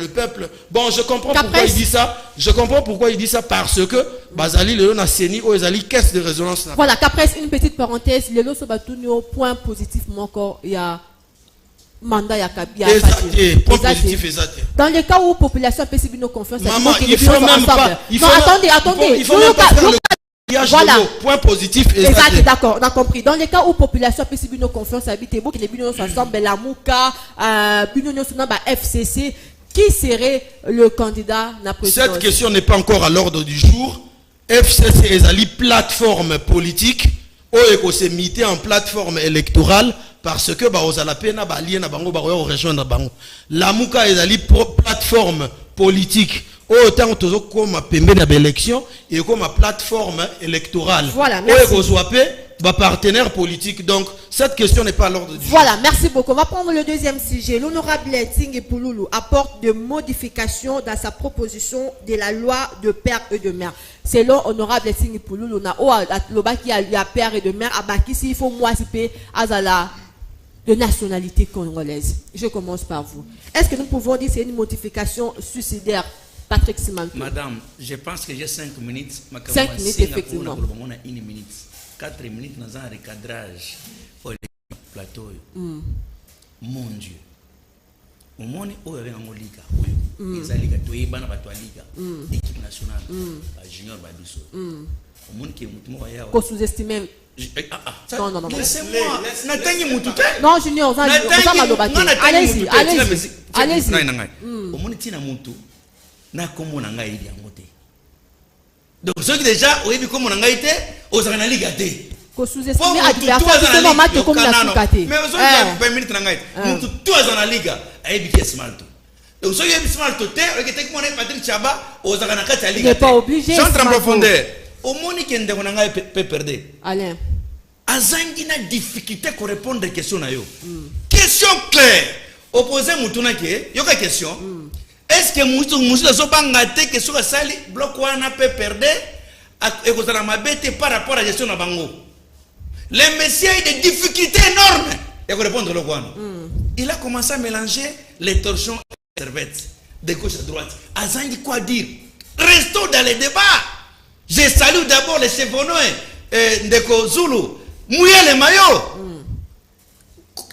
Bon, je comprends pourquoi il dit ça. Je comprends pourquoi il dit ça parce que Bazali, le na Seni, ou Ezali, caisse de résonance. Voilà, qu'après, une petite parenthèse, le lot Sobato, point positif, mon corps, il y a mandat, il y a point positif, exact. Dans le cas où la population peut subir nos confiances, maman, il faut même pas. Non, attendez. Il faut même pas faire le voilà. Point positif, exact, d'accord, on a compris. Dans les cas où la population peut subir nos confiances, habiter beaucoup les binonos ensemble, la Mouka, binonos FCC, qui serait le candidat na présidence? Cette question n'est pas encore à l'ordre du jour. FCC est une plateforme politique où il s'est mis en plateforme électorale parce que la Mouka est une plateforme politique. Autant comme élection et comme plateforme électorale. Voilà, merci. Partenaire politique. Donc, cette question n'est pas à l'ordre du jour. Voilà, merci beaucoup. On va prendre le deuxième sujet. L'honorable Tsing Pouloulou apporte des modifications dans sa proposition de la loi de père et de mère. Selon honorable Tsing Pouloulou, on a père et de mère, il faut moi azala de nationalité congolaise. Je commence par vous. Est-ce que nous pouvons dire que c'est une modification suicidaire? Patrick Simantou. Madame, je pense que j'ai 5 minutes. 5 minutes, effectivement. On a 1 minute. 4 minutes dans un recadrage pour le plateau. Mon Dieu. Au monde où il y a une liga, il y a une équipe nationale, junior Babiso. Au monde qui est qu'on sous-estime. Non. Laissez-moi. Non, Junior, allez-y. Au monde qui est na komo na ngai ili yango te. Donc ceux qui déjà oyebi komo na ngai te ozaka na liga te. Ko sous-estimer adversaire qui te mate comme na sukate. Mais ozaka na pas minute na ngai. Mutu tout azana na liga ayebi ki smalto. Donc ceux qui ayebi smalto te okete ko na Patrick Chaba ozaka na kati ya liga. N'est pas obligé. J'entre en profondeur. Au moni ki ndeko na ngai peut perdre. Alain. Azangi na difficulté ko répondre question na yo. Question claire. Opposé mutu na ke yoka question. Est-ce que Moussa Zobangate que soit sali bloc wana peut perdre et que ça m'a bête par rapport à la gestion de Bango. Le messieurs a des difficultés énormes et répondre le wana. Il a commencé à mélanger les torchons et les servettes de gauche à droite. Azangi quoi dire? Restons dans les débats. Je salue d'abord les chevonnois de Zulu. Mouiller les maillots.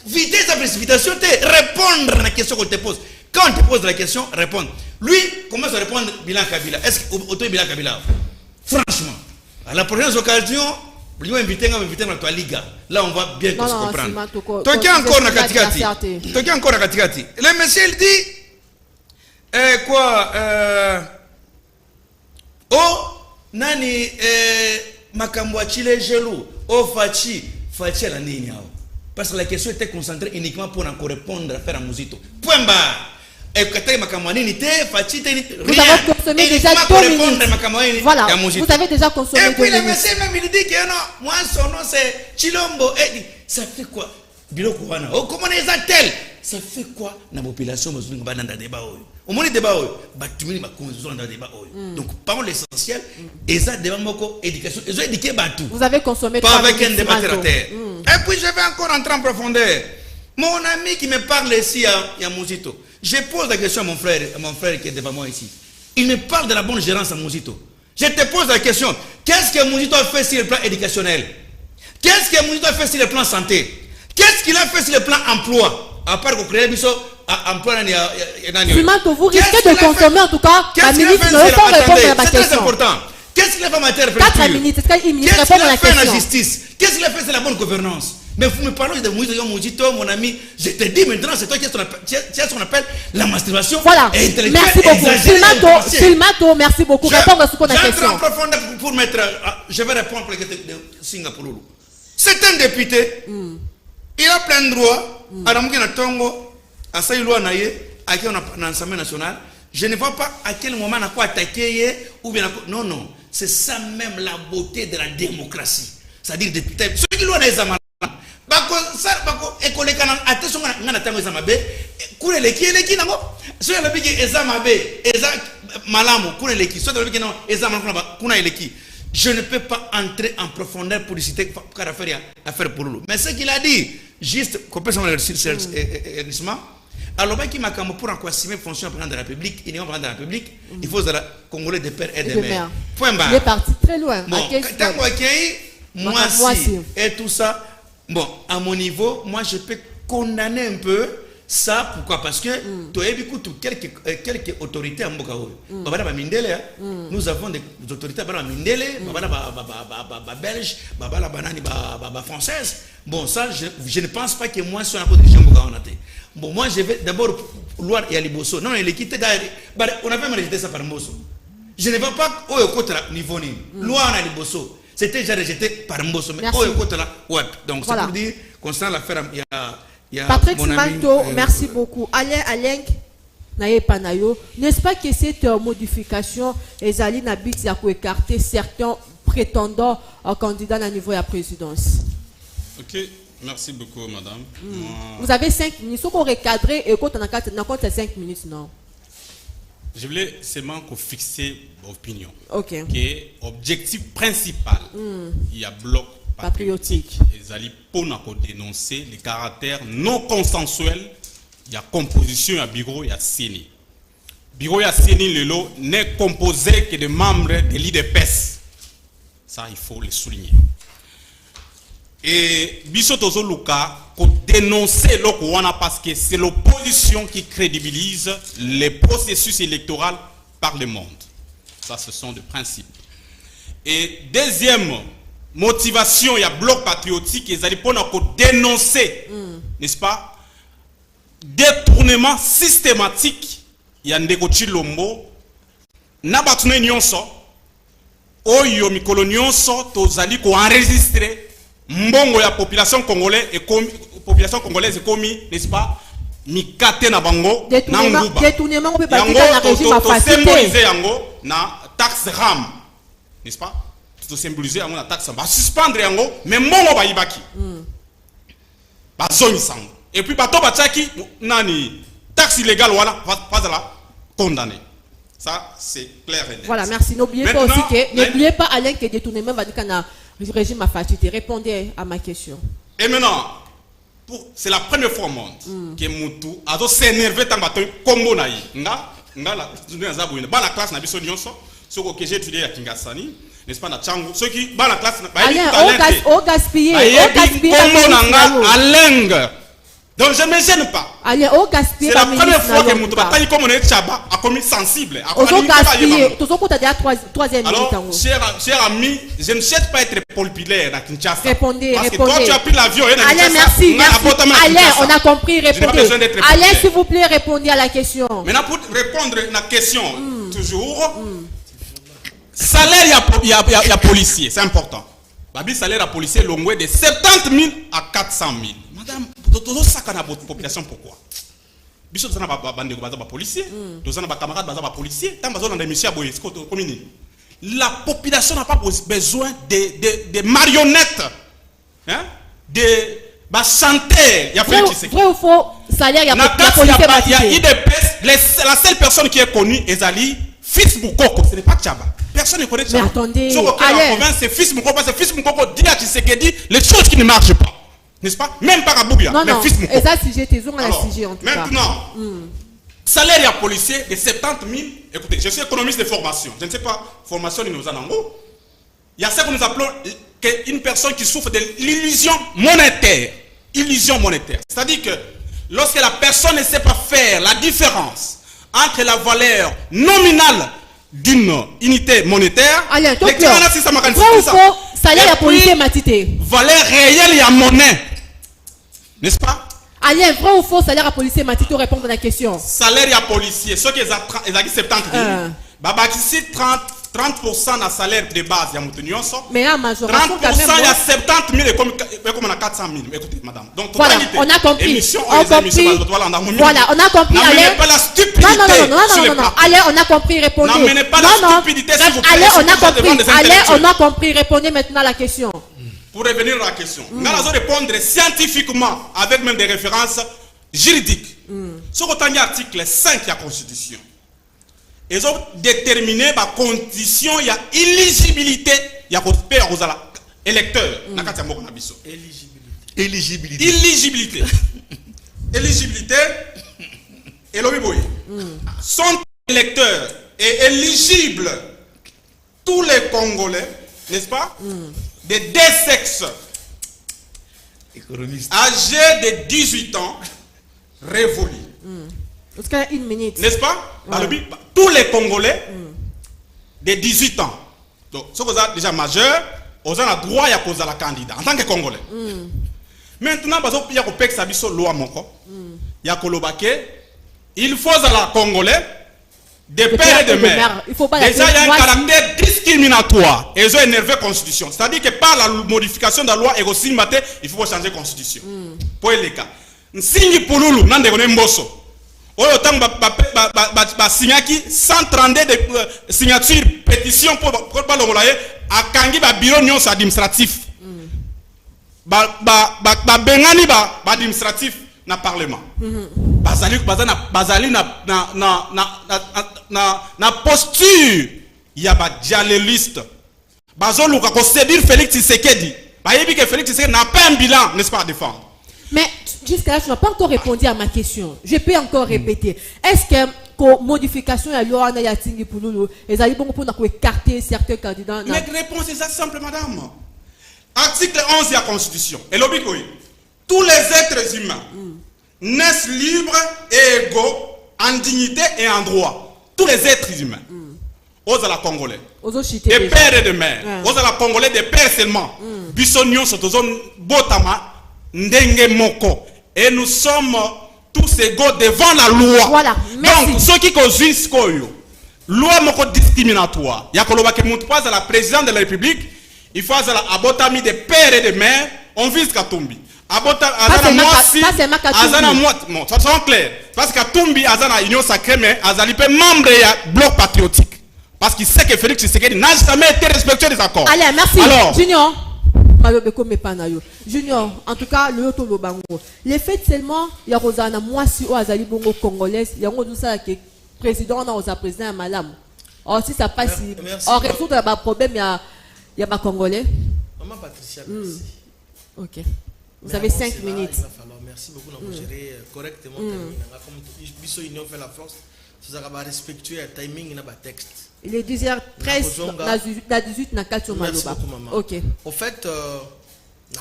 Vitesse à précipitation, répondre à la question qu'on te pose. Quand on te pose la question, répondre. Lui commence à répondre bilan Kabila. Est-ce que bilan Kabila? Franchement, à la prochaine occasion, lui inviter dans ta liga. Là, on va bien se comprendre. Toi qui encore na katikati. Le monsieur il dit nani makambo chile gelou. Fachi la nini yao. Parce que la question était concentrée uniquement pour encore répondre à faire un musito. Point barre. Et vous avez déjà 2 minutes. Voilà, vous avez déjà consommé 2 minutes. Et puis le monsieur même il dit que non, moi son nom c'est Chilombo. Et ça fait quoi? Comment les a-t-elle? ça fait quoi la population dans le débat? Au moins, le débat, donc, par l'essentiel, et ça, débat, éducation, ils ont éduqué Batou. Vous avez consommé pas avec un débat terre à terre. Et puis, je vais encore entrer en profondeur. Mon ami qui me parle ici à Mouzito, je pose la question à mon frère qui est devant moi ici. Il me parle de la bonne gérance à Mouzito. Je te pose la question, qu'est-ce que Mouzito a fait sur le plan éducationnel? Qu'est-ce que Mouzito a fait sur le plan santé? Qu'est-ce qu'il a fait sur le plan emploi? À part qu'on crée des emploi. Simato, vous risquez de consommer en tout cas la ministre ne veut pas répondre à ma question. C'est très important. Qu'est-ce qu'il a fait en matière de 4 minutes, est-ce qu'il ministre Qu'est-ce répond qu'il à la a fait question? en la justice? Qu'est-ce qu'il a fait sur la bonne gouvernance? Mais vous me parlez de Mouzito, mon ami. Je te dis maintenant, c'est toi qui as ce qu'on appelle la masturbation. Voilà. Merci beaucoup. Filmato, merci beaucoup. Répondre à ce qu'on a question. J'entre en profondeur pour mettre. Je vais répondre pour les questions de Singapour. C'est un député. Il a plein de droits. À Tongo, à Saïloua Naye, à qui on a l'Assemblée nationale. Je ne vois pas à quel moment on a quoi attaquer ou bien. Non, non. C'est ça même la beauté de la démocratie. C'est-à-dire de ceux qui l'ont des amants. Bako ça bako école kana attention ngana tango ezamabe kule leki nango so ya biki ezamabe eza malamu kule leki so ya biki non ezamabe kuna eleki. Je ne peux pas entrer en profondeur pour citer affaire pour Loulou. Mais ce qu'il a dit, juste complètement alors qui m'a comme pour assumer fonction de président de la République, il est président de la République, il faut que Congolais de père et de mère. Point barre. Il est parti très loin. Bon, moi et tout ça. Bon, à mon niveau, moi je peux condamner un peu ça. Pourquoi? Parce que tu as vu quelques autorités à Mbokaou. Nous avons des autorités à Mindele, belge, française. Bon, ça, je ne pense pas que moi je suis en côté de Mbokaou. Bon, moi je vais d'abord Loire et Aliboso. Non, il est quitté d'ailleurs. On a même rejeté ça par Mboso. Je ne vais pas au côté niveau Loire et Aliboso. C'était déjà rejeté par Mboso. Mais au côté là, ouais. Donc c'est pour dire, concernant l'affaire, il y a Patrick Simanto, merci beaucoup. Alain Naye Panayo, n'est-ce pas que cette modification Ezali Nabix a écarté certains prétendants candidats à niveau de la présidence? Ok, merci beaucoup, madame. Vous avez 5 minutes. Il faut recadrer et quand on a 5 minutes, non? Je voulais seulement fixer l'opinion. Ok. Que l'objectif principal, il y a bloc patriotique. Ils allaient pour dénoncer les caractères non consensuels. Il y a composition à bureau et à CENI. Bureau et à CENI, le lot n'est composé que de membres de l'IDPS. Ça, il faut le souligner. Et Bissotozo Luka pour dénoncer le Kouana parce que c'est l'opposition qui crédibilise les processus électoraux par le monde. Ça, ce sont des principes. Et deuxième motivation, il y a bloc patriotique, ils allaient pour dénoncer, n'est-ce pas, détournement systématique. Il y a Ndeko Chilombo, Nabatune Nyonso, Oyo Mikolo Nyonso, Tozali ko enregistré. Mbongo ya population congolaise est commis, n'est-ce pas? Mikate na bango na nguba. Détournement peut pas na régime à symboliser yango na taxe RAM. N'est-ce pas? Tout symboliser yango na taxe ba suspendre yango mais mbongo ba yibaki. Ba zoni sango. Et puis bato ba tchaki nani taxe illégale wala pas la condamné. Ça c'est clair et net. Voilà, merci. N'oubliez pas aussi que n'oubliez pas Alain que détournement va dire qu'on a régime à fatiguer. Répondez à ma question. Et maintenant, c'est la première fois au monde que Moutou a s'énervé tant que Combo naï. La classe n'a pas besoin de ce que j'ai étudié à Kingasani, n'est-ce pas, na Tchango. Ceux qui dans la classe n'a pas au gaspillé, à langue. Donc je ne me gêne pas. C'est la première fois que Moutou a comme on est Tchaba, a commis sensible. Alors, cher ami, je ne cherche pas à être populaire à Kinshasa. Répondez, parce répondez. Que toi, tu as pris l'avion. Alain, merci. Alain, on a compris, répondez. Alain, s'il vous plaît, répondez à la question. Maintenant, pour répondre à la question, toujours, salaire, il y a policier, c'est important. Babi, salaire à policier, l'ongoué de 70 000 à 400 000. Madame, tu as ça dans la population, pourquoi? Biso tozana ba bandeko baza ba policier, tozana ba camarades baza ba policier, tant bazo dans des missions boye commune. La population n'a pas besoin de marionnettes, hein, Bah, chanter, il y a Félix Tshisekedi. Vrai ou faux, salaire, il y a La police il y a IDPS, la seule personne qui est connue, Ezali, Fils Moukoko, ce n'est pas Tchaba. Personne ne connaît Tchaba. Mais attendez, sur la province, c'est Fils Moukoko, parce que Fils Moukoko dit à Tshisekedi les choses qui ne marchent pas. N'est-ce pas? Même pas à Bougia, non, mais non. Fils Moukoko. Et ça, sujet, t'es on a sujet en tout cas. Maintenant, salaire, il y a policier de 70 000. Écoutez, je suis économiste de formation. Je ne sais pas, formation, il nous en a. Il y a ça que nous appelons une personne qui souffre de l'illusion monétaire. Illusion monétaire. C'est-à-dire que lorsque la personne ne sait pas faire la différence entre la valeur nominale d'une unité monétaire, allez, les salaire à policier matité. Valeur réelle, il y a monnaie. N'est-ce pas? Allez, vrai ou faux, salaire à policier matité, répondre à la question. Salaire à policier, ceux qui ont 70 000, ici 30% de salaire de base, il y a mais la majoration, 30%, il y a 70 000 et comme on a 400 000. Écoutez, madame. Donc, voilà, on a compris. Voilà, on a compris. N'amenez pas la stupidité. Non. Allez, on a compris. Répondez. N'amenez pas la stupidité, s'il vous plaît. Allez, on a compris. Allez, on a compris. Répondez maintenant à la question. Pour revenir à la question, nous allons répondre scientifiquement avec même des références juridiques. Sur l'article 5 de la Constitution, ils ont déterminé la condition, il y a éligibilité, il y a électeur. Éligibilité. Éligibilité. Et sont électeurs et éligibles tous les Congolais, n'est-ce pas? De deux sexes âgés de 18 ans révolus. Une minute. N'est-ce pas? Tous les Congolais de 18 ans. Donc, ceux qui sont déjà majeurs, ils ont le droit à cause de la candidat en tant que Congolais. Maintenant, il y a une loi. Il faut à la Congolais de père et de mère. Déjà, il y a un caractère discriminatoire. Et ils ont énervé la Constitution. C'est-à-dire que par la modification de la loi, il faut changer la Constitution. Pour les cas. Nsingi Pululu, Nande Mboso. Oyo tang ba signaki 132 de signature pétition pour balongolaye akangi ba bureau nyonso administratif. Ba bengani ba administratif na parlement. Bazali na posture ya ba dialéliste. Bazo luka ko séduire Félix Tshisekedi. Ba yebi que Félix Tshisekedi n'a pas un bilan, n'est-ce pas, à défendre. Mais jusqu'à là, tu n'as pas encore répondu à ma question. Je peux encore répéter. Est-ce que modification de la loi na yatingi pululu les ali bon pour écarter certains candidats? Mais la réponse est ça simple, madame. Article 11 de la Constitution. Et l'obéi, tous les êtres humains naissent libres et égaux en dignité et en droit. Tous les êtres humains. Aux à la Congolais. Des pères et de mères. Aux à la Congolais, des pères seulement. Bissonion, Sotozon, Botama. Ndenge moko. Et nous sommes tous égaux devant la loi. Voilà, merci. Donc, ceux qui causent koyo, loi moko discriminatoire. Yakoloba qui montre pas à la présidente de la République, il faut à la abotami des pères et des mères, on vise Katumbi. Abota azana moisi, azana moite. Non, ça c'est clair. Parce que Katumbi azana union sacrée, mais azali pe membre ya bloc patriotique. Parce qu'il sait que Félix Tshisekedi n'a jamais été respectueux des accords. Allez, merci. Alors, Junior. Junior, en tout cas, le Yoto Lobango. Les faits seulement, il y a Rosana, moi si au Azali Bongo congolaise, il y a un ça qui est président, on a président à Malam. Or, si ça passe, en résout le problème, il y a ma Congolais. Maman Patricia, merci. Ok. Vous avez 5 minutes. Il va falloir, merci beaucoup, nous avons géré correctement. Comme Bissot Union fait la force, vous avez respecté le timing et le texte. Il est 10h13, la 18 na 4 Merci beaucoup, maman. Ok. Au fait, na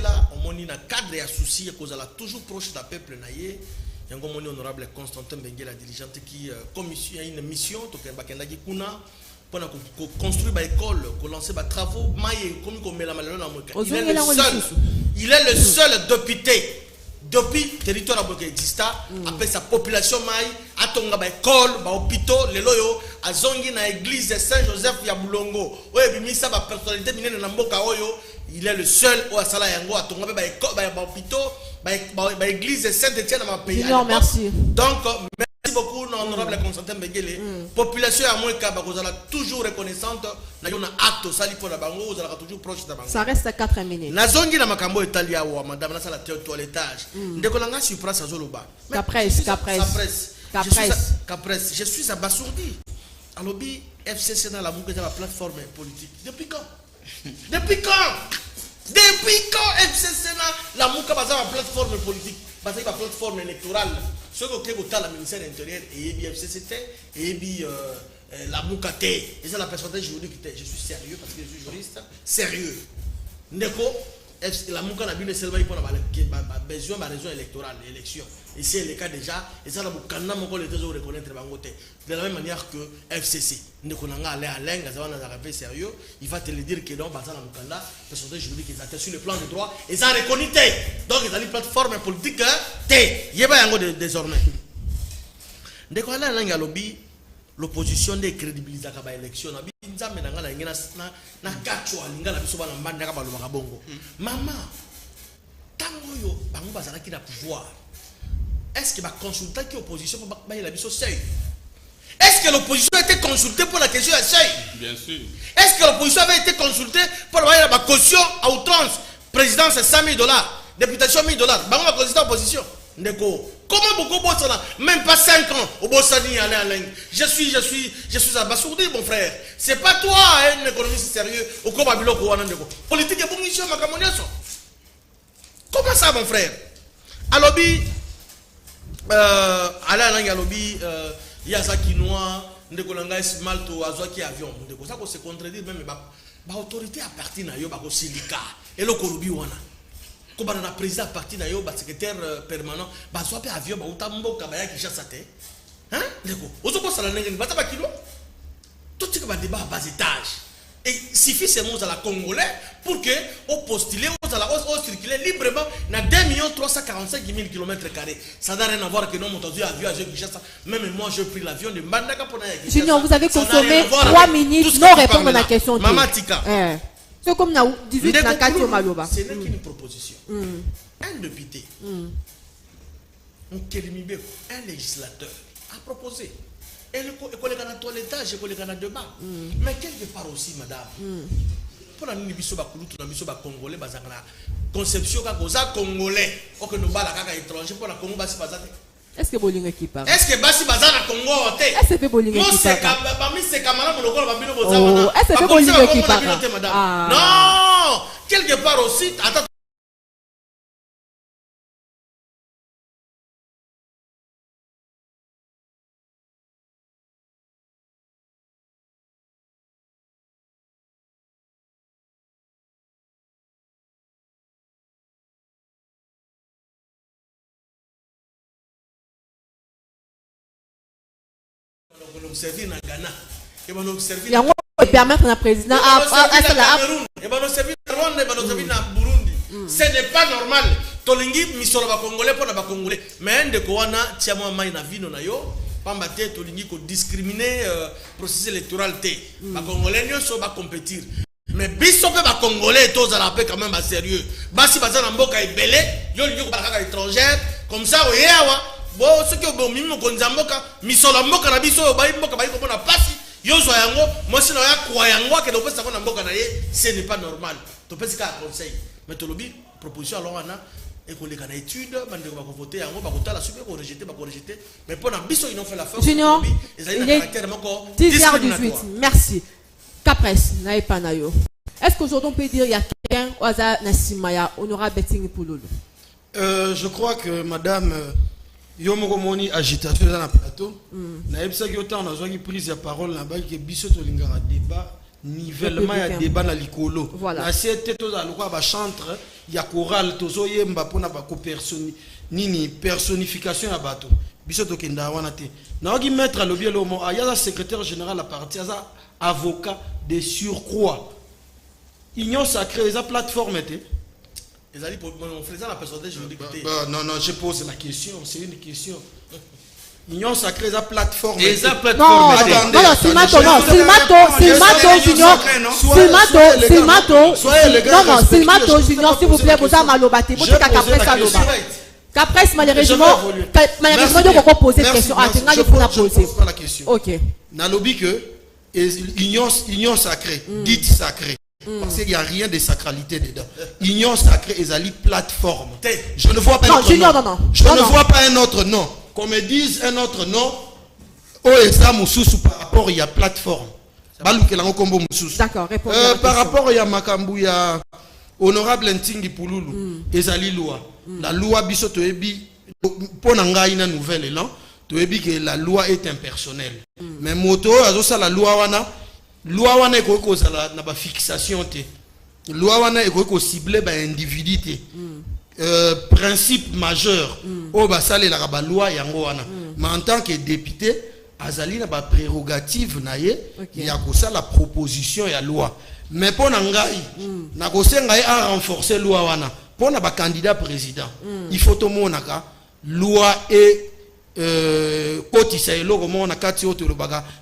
là, on moni na cadre et souci cause la toujours proche du peuple naïe. Il y a un honorable Constantin Bengue, la dirigeante qui commission une mission to kenda ki kuna pour construire une école, pour lancer des travaux, il est le seul député depuis le territoire qui existe, après sa population, il a une école, un hôpital, a zongi na église de Saint-Joseph ya Bulongo. Il est le seul où a sala yango a tonga ba hôpital, ba église de Saint-Étienne dans ma pays. Merci. Donc beaucoup, honorable Constantin Begele. Population à moins qu'à vous allez toujours reconnaissante. Nous avons un acte, ça pour la bango, vous allez toujours proche de la bango. Ça reste à 4 minutes. Nazongi na makambo italia wa madame na sala toilettage. Ndekolanga supras azoloba. Capres. Je suis abasourdi. Alobi FCC dans la boucle de la plateforme politique. Depuis quand? Depuis quand FCC dans la boucle de la plateforme politique? Parce que la plateforme électorale, ce que vous avez le ministère de l'Intérieur et FCCT et la Moukate, et c'est la personnalité juridique. Je suis sérieux parce que je suis juriste. Sérieux. Ndeko, la Moukate n'a pas seulement besoin de raison électorale, l'élection. Et c'est le cas déjà, et ça, la Moukate n'a pas reconnaître de la même manière que FCC. Ndeko n'a pas allé à l'Inde, il sérieux, il va te le dire que dans la Moukate, la personnalité juridique est sur le plan du droit, et ça reconnaît. Donc, il y a une plateforme politique, il y a désormais. Ndeko n'a pas lobby. L'opposition de crédibiliser la élection na binzambe na ngala ngena na kachwa lingala biso bana mbanda ka balobaka bongo mama tango yo bango bazala ki na pouvoir est-ce que ba consulter qui opposition pour ba la biso seuil est-ce que l'opposition a été consultée pour la question à seuil bien sûr est-ce que l'opposition avait été consultée pour la caution à outrance présidence $100,000 députation $1,000 bango ba consulter opposition ndeko. Comment beaucoup bossent là? Même pas 5 ans au Bossani aller à l'Inde. Je suis abasourdi, mon frère. C'est pas toi, un économiste sérieux, au Kobabilo Kouanandeko. Politique et bon mission, ma camonniaison. Comment ça, mon frère? Alobi, aller à l'Inde, alobi, Yazaki Noir, Ndekolanga Malto, Azwaki avion. Ndeko, ça, se contredire même, ma autorité appartient à Yoba Silika et le Kolubi Wana. Comme on a président parti d'ailleurs, secrétaire permanent, soit pas avion, utambo kabaya qui chasse à terre. Hein? D'accord. Aujourd'hui, ça n'a pas kilo. Tout ce qui va débat à bas étage. Et suffit seulement à la Congolais pour que au postuler, au circuler librement dans 2 345 000 km². Ça n'a rien à voir que nous avons entendu avion à Kinshasa. Même moi, j'ai pris l'avion de Mbandaka pour aller à Kinshasa. Junior, vous avez consommé 3 minutes non répondre à la question. Maman Tika. C'est comme 18 na 4 Maloba. Ce n'est qu'une proposition. Un député, un législateur a proposé. Et le collègue à la toilettage, le collègue à la débat. Mais quelque part aussi, madame, pour la Congolais, conception Congolais, que nous balaka étranger pour la Congo basi bazate. Est-ce que Bolingo qui parle? Est-ce que basi bazana Congo ote? Est-ce que Bolingo qui parle? C'est camarade mon local bambino bozama. Est-ce que Bolingo qui parle? Non, quelque part aussi, attends. Servir na Ghana et va nous servir yango permettre na président et va nous servir na Rwanda et va nous servir na Burundi. Ce n'est pas normal tolingi misolo ba congolais pour na ba congolais mais ndeko wana tiamo mai na vino na yo pamba te tolingi ko discriminer processus électoral te ba congolais nyonso ba compétir mais biso pe ba congolais tous à la paix quand même ba sérieux basi bazana mboka ebele yo lingi ko ba étrangère comme ça oyewa. Bon, ce que vous avez dit, misolo mboka na biso yo bayi mboka bayi komona pasi yo zo yango moi sino ya kwa yango ke do pesa na mboka na ye ce n'est pas normal to pesa ka conseil mais to lobi proposition alors wana et ko leka na étude bande ko ba voter yango ba kotala super ko rejeter mais pour na biso ils ont fait la force Junior ils ont un caractère moko 10h18 merci Capres na epanayo est-ce qu'aujourd'hui on peut dire il y a quelqu'un oza na simaya honorable Betting Pouloulou? Je crois que madame yo moko moni agitation dans le plateau na ebisa ki autant na zoki prise de parole na ba ki biso to lingara débat nivellement ya débat na likolo na c'était to za lokwa ba chantre ya chorale tozo yemba pona ba ko personnification ya bato biso to kenda wana te na oki mettre le bien lomo aya secrétaire général la partie asa avocat de surcroît union sacrée esa plateforme te. On faisait la personne juridique. Non, je pose la question. C'est une question. Union sacrée, la plateforme. Non, Silmato, Junior. Silmato, Junior, s'il vous plaît, vous avez malobati. Vous avez qu'à après ça, Qu'après, malheureusement, Merci on peut poser Merci, question. merci. Ah, Je pose pas la question. Ok. Nalobi que union sacrée, dite sacrée. Parce qu'il n'y a rien de sacralité dedans. Union sacrée et Zali plateforme. Je ne vois pas un autre nom. Je ne vois pas un autre nom. Qu'on me dise un autre nom. Oh, et ça, Moussous, par rapport, il y a plateforme. D'accord, répondez. Par rapport à Makambu, il y a honorable Ntingi Pouloulou. Et Zali loi. La loi biso toebi pour n'engager une nouvelle élan. Toebi que la loi est impersonnelle. Mais moto, azosa la loi wana est quoi na ba fixation te. Loi wana est quoi cibler ba individu principe majeur. O ba sale la ba loi yango wana. Mais en tant que député, azali na ba prérogative na ye ya ko la proposition ya loi. Mais pour n'engager na ko senga a renforcer loi wana. Pour na ba candidat président, il faut tout monde naka loi et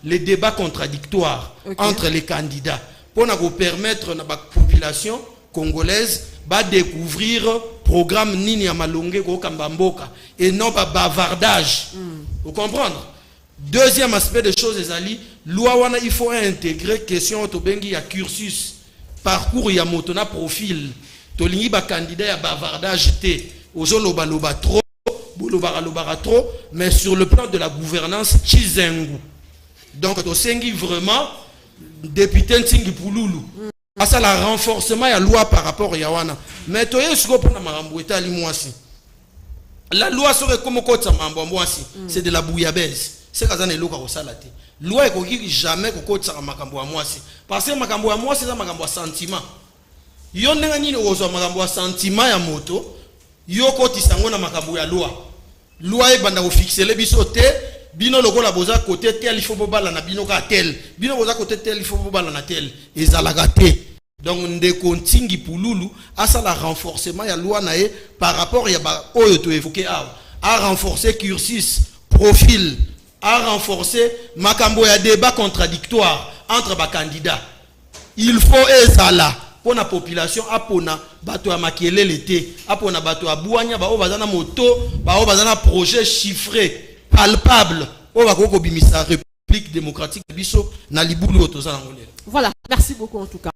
les débats contradictoires entre les candidats pour nous permettre à la population congolaise de découvrir le programme Nini Amalonge Kambamboka et non pas bavardage. Vous comprenez? Deuxième aspect des choses, loi il faut intégrer question autobengi à cursus parcours ya motona profil tolingi ba candidat ya bavardage te ozoloba loba trop trop, mais sur le plan de la gouvernance, Chizengu. Donc, Tosengi vraiment, député Ntingi Pouloulou. Ça, le renforcement de la loi par rapport à Yawana. Mais tu es sûr pour la loi serait comme c'est de la bouillabaisse. C'est quand on est là au salate. Loi est jamais qu'on ça makambo à moi. Parce que makambo à moi, c'est un makambo à sentiment. Yon n'engani ozo makambo à sentiment ya moto. Yoko tisango na makambo ya loi. Loi e banda ko fixer le biso te bino lokola boza côté tel il faut bobala na bino ka tel bino boza côté tel il faut bobala na tel ezalaka te. Donc ndeko Ntingi Pouloulou asa la renforcement ya loi na e par rapport ya ba oyo to évoquer a renforcer cursus profil a renforcer makambo ya débat contradictoire entre ba candidats. Il faut ezala pour la population apona bato ya makiele l'été apona bato ya buanya ba o bazana moto ba o bazana projet chiffré palpable o ba ko bimisa République démocratique biso na libulu otozana ngolé. Voilà, merci beaucoup en tout cas.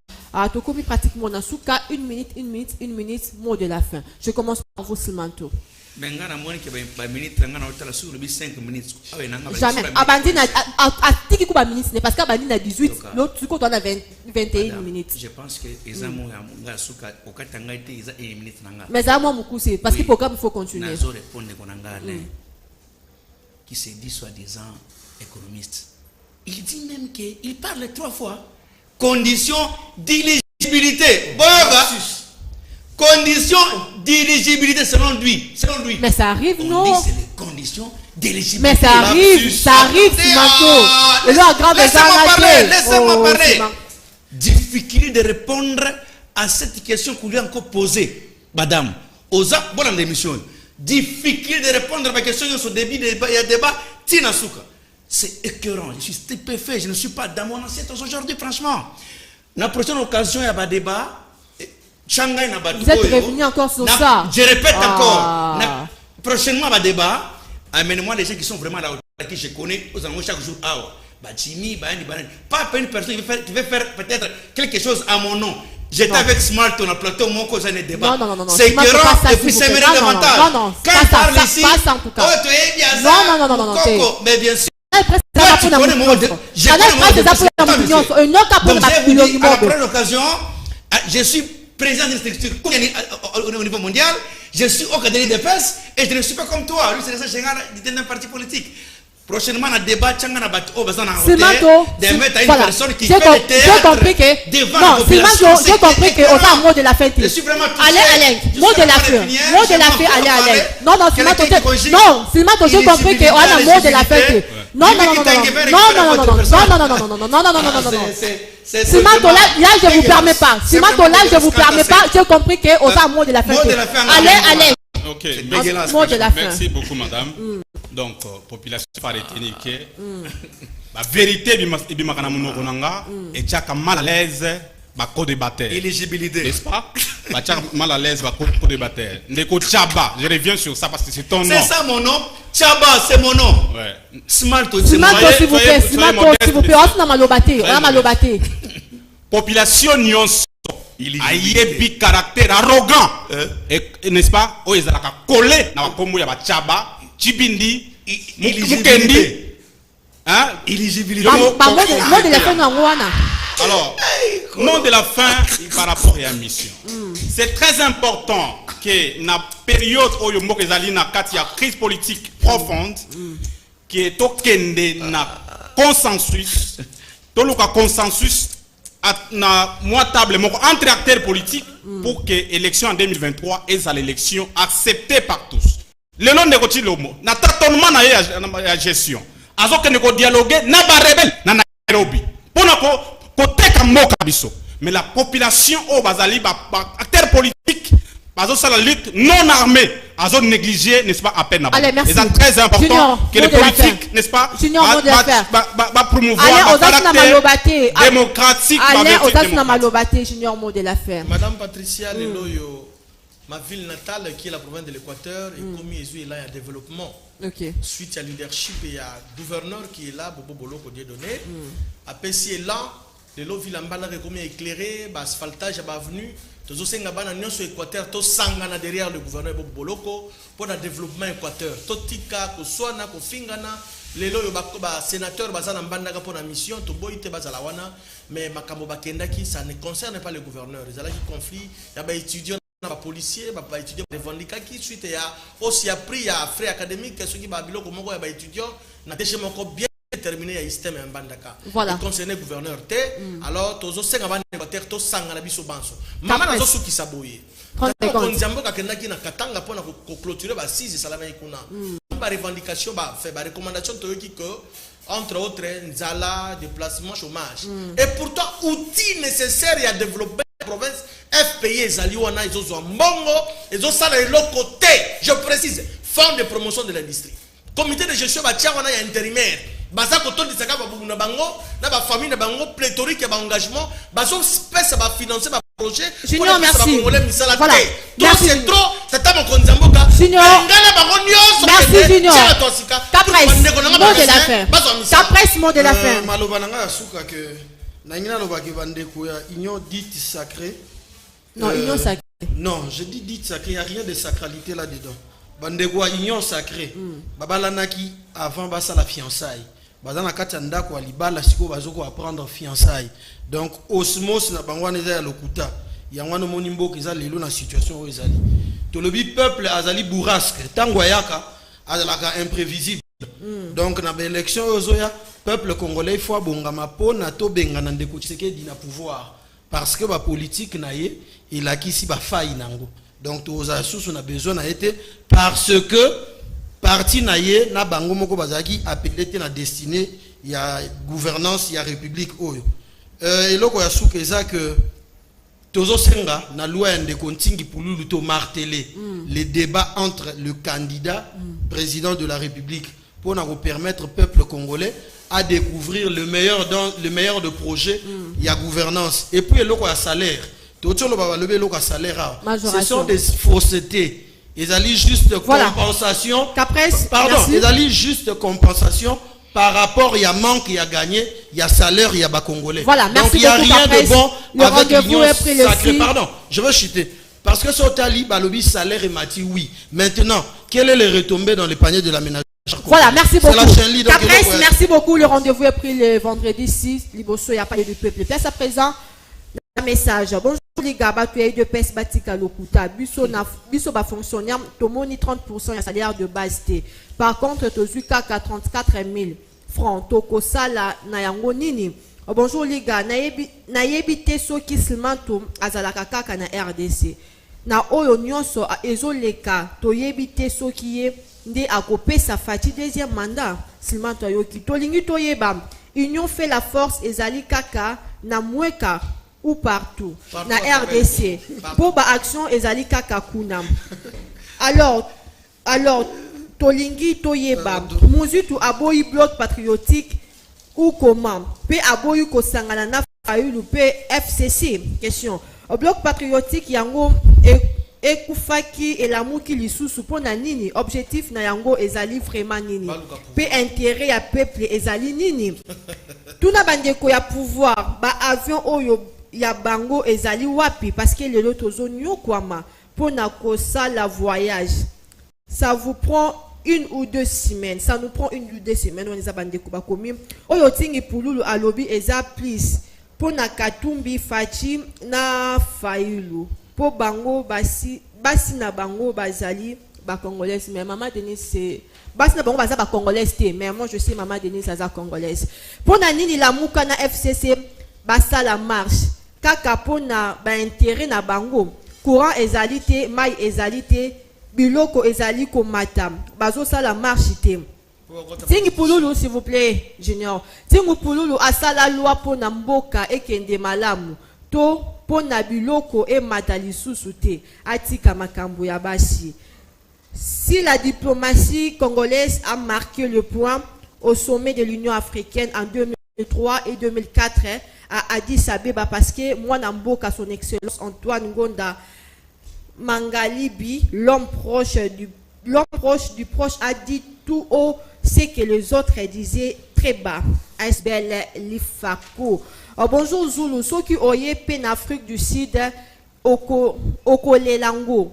Tokomi pratiquement na souka 1 minute mot de la fin. Je commence par vous Silmanto. Bengana moni ke ba minute ngana otala sur le 5 minutes. Jamais. Abandi na atiki ko ba minute parce que abandi na 18, l'autre suko to na 21 minutes. Je pense que ezamo nga suka okatanga ite eza 1 minute nanga. Mais ça moi mukuse parce que le programme il faut continuer. Nazo répondre konanga qui se dit soi-disant économiste. Il dit même que il parle 3 fois condition d'éligibilité. Boyoga. Conditions d'éligibilité selon lui. Mais ça arrive, non? On dit c'est les conditions d'éligibilité. Mais ça arrive, Simanto. Laissez-moi parler. Difficulté de répondre à cette question qu'on lui a encore posée, madame. Oza, bonne émission. Difficulté de répondre à ma question sur le début de débat. Tina Souka. C'est écœurant. Je suis stupéfait. Je ne suis pas dans mon assiette aujourd'hui, franchement. La prochaine occasion, il y a un débat. Vous êtes revenu encore sur ça. Je répète encore. Prochainement, il y a un débat. Amène-moi les gens qui sont vraiment là, qui je connais, aux amours chaque jour. Pas une personne qui veut faire peut-être quelque chose à mon nom. J'étais avec Smart, on a plateau, mon cause un débat. Non. C'est écœurant et puis c'est mérite davantage. Non. Quand il parle ici, en tout cas. Non. Mais bien sûr. Après l'occasion, je suis président d'une structure au niveau mondial, je suis au cadre de presse et je ne suis pas comme toi. Lui, c'est le général d'un parti politique. Prochainement, on a débat, des mettre à une personne qui fait le théâtre devant la population. J'ai compris qu'on a un mot de la fin. Je suis vraiment allez, mot de la fin, allez. Non, Simanto, j'ai compris qu'on a un mot de la fin. Non. Simanto, là, je vous permets pas. J'ai compris qu'on a un mot de la fin. Allez. Ok, mot de la fin. Merci beaucoup, madame. Donc, population par que la vérité et mal à l'aise ba co-débatteur. Éligibilité. N'est-ce pas? Ba mal à l'aise ba co-débatteur. Ndeko Tchaba, je reviens sur ça parce que c'est ton nom. C'est ça mon nom. Tchaba, c'est mon nom. Ouais. Smalto, s'il vous plaît, s'il vous plaît, on a malobate. Population nyonso ayebi caractère arrogant. N'est-ce pas? O ezalaka collé na kombo ya ba Tchaba, Chibindi, Mukendi. Hein? Éligibilité. Mot de la fin ngwana. Alors, mot de la fin par rapport à la mission. C'est très important que dans la période où il y a une crise politique profonde, qui est un consensus, entre acteurs politiques pour que l'élection en 2023 est l'élection acceptée par tous. Le long de l'homo, na tâtonnement na gestion. Azo que nous dialoguer na ba rebelle na Nairobi. Pour mais la population au Bazali, acteurs politiques, la lutte non armée, a négligé, n'est-ce pas, à peine. C'est très important que les politiques, n'est-ce pas, promouvoir le caractère démocratique. Junior, mot de l'affaire. Madame Patricia Leloyo, ma ville natale qui est la province de l'Équateur, est commis et là il y a développement. Suite à leadership et à gouverneur qui est là, Bobo Bolo Kodie donné. Après si est là. Les lots villes en éclairé, asphaltage à avenue. Tous les gens sur Équateur, tous sangana derrière le gouverneur Bobo Boloko pour le développement Équateur. Tout tika, Koswana, Kofingana, les lots sénateurs bazana mbandaka pour la mission, tout boite bazalawana, mais Makamo Bakendaki, ça ne concerne pas le gouverneur. Ils ont un conflit, il y a des étudiants, des policiers, des étudiants revendiqués qui suite il y a aussi appris à frais académiques, ceux qui babilo comme il y a des étudiants, n'a déjà bien terminé le système en bandaka. Voilà. Concerné gouverneur T, alors tous ces gens qui tous sangana biso banso. Maman nazo suki saboye. Quand Nzambo kakendaki na katanga pour clôturer ba 6 salama ikuna. Ba revendication ba fait ba recommandation toyoki que entre autres nzala déplacement chômage. Et pourtant outil nécessaire à développer la province FPI ezali wana ezozo mbongo ezosala côté. Je précise, fonds de promotion de l'industrie. Comité de gestion ba tia wana ya intérimaire. Baza koto di saka babu na bango na ba famille na bango pléthorique ba engagement bazo espèce ba financer ba projet. Junior, merci. Voilà. Donc c'est trop tata mo konzamboka. Junior. Ngala bango nyonso. Merci Junior. Mot de la fin. Caprice, mot de la fin. Maloba nanga suka que nangina loba ke bandeko ya union dite sacrée. Non, union sacrée. Non, je dis dite sacrée, il n'y a rien de sacralité là-dedans. Bandeko union sacrée. Babalanaki avant basa la fiançailles. Bazana katanda ko libala siko bazoko apprendre fiançailles. Donc osmos na bangwana eza ya lokuta. Yangwana monimbo kiza lelo na situation ezali. To lobi peuple azali bourrasque. Tango yaka azalaka imprévisible. Donc na élection ozoya peuple congolais faut bongama pona to bengana ndeko Tshisekedi na pouvoir parce que ba politique na ye il a qui si ba faille nango. Donc tous les on a besoin na été parce que parti naie na bango moko bazaki appelé na destinée il y a gouvernance il y a république oyo et loko ya soukeza que tozo senga na loi de kontingi pululu to marteler les débats entre le candidat président de la république pour nous permettre au peuple congolais à découvrir le meilleur de projet il y a gouvernance et puis loko ya salaire ce sont des faussetés. Ils allaient juste compensation. Pardon, ils allaient juste compensation par rapport il y a manque, il y a gagné, il y a salaire, il y a bas congolais. Voilà, merci. Donc il n'y a rien de bon avec l'union sacrée. Pardon, je veux chuter. Parce que sur Tali, balobi salaire et mati, oui. Maintenant, quel est le retombé dans le panier de la ménage? Voilà, merci beaucoup. Merci beaucoup. Le rendez-vous est pris le vendredi 6. Liboso, il n'y a pas de peuple. Place à présent. Message. Bonjour les gars, de pes batika lokuta. Biso ba fonctionnaire, tomoni 30% ya salaire de base. Par contre, tozuka 34 000 francs. Toko sala na yango nini. Bonjour les gars, na yebite so kislimanto azalaka kaka na RDC. Na oyo nyonso ezoleka to yebite so kiye nde akopesa fati deuxième mandat. Slimanto yoki tolingi toyeba. Union fait la force ezali kaka na mweka ou partout na RDC pour ba action ezali kaka kuna. Alors tolingi toyeba muzitu aboyi bloc patriotique ou comment pe aboyi ko sangana na Fayoulou FCC. Question. Au bloc patriotique, yango ekufaki et l'amour qui lisusu pona nini. Objectif na yango ezali vraiment nini. Pe intérêt ya peuple ezali nini. Tuna bandeko ya pouvoir ba avion oyo ya bango ezali wapi parce que lelo tozo nyokwama pona kosala voyage. Ça vous prend 1 ou 2 semaines. Ça nous prend 1 ou 2 semaines. On les a bandeko ba komi. Oyo tingi pululu alobi eza please. Pona Katumbi Fachi na Fayoulou. Po bango basi na bango bazali ba congolaise. Mais maman Denise c'est basi na bango baza ba congolaise te. Mais moi je sais maman Denise aza congolaise. Pona nini la muka na FCC basa la marche. Kaka pona ba intérêt na bango. Courant ezali te, mai ezali te. Biloko ezali komata bazo sala marche te. Tingi pululu s'il vous plaît Junior. Tingi pululu asala loi pona mboka ekende malamu to pona biloko e mata lisusu te atika makambo ya basi. Si la diplomatie congolaise a marqué le point au sommet de l'Union africaine en 2003 et 2004 à Addis Abeba parce que moi na mboka son excellence Antoine Ngonda Mangalibi, l'homme proche du proche a dit tout haut ce que les autres disaient très bas. ASBL Lifako. Bonjour Zulu, ceux qui oye pen Afrique du Sud, Okolelango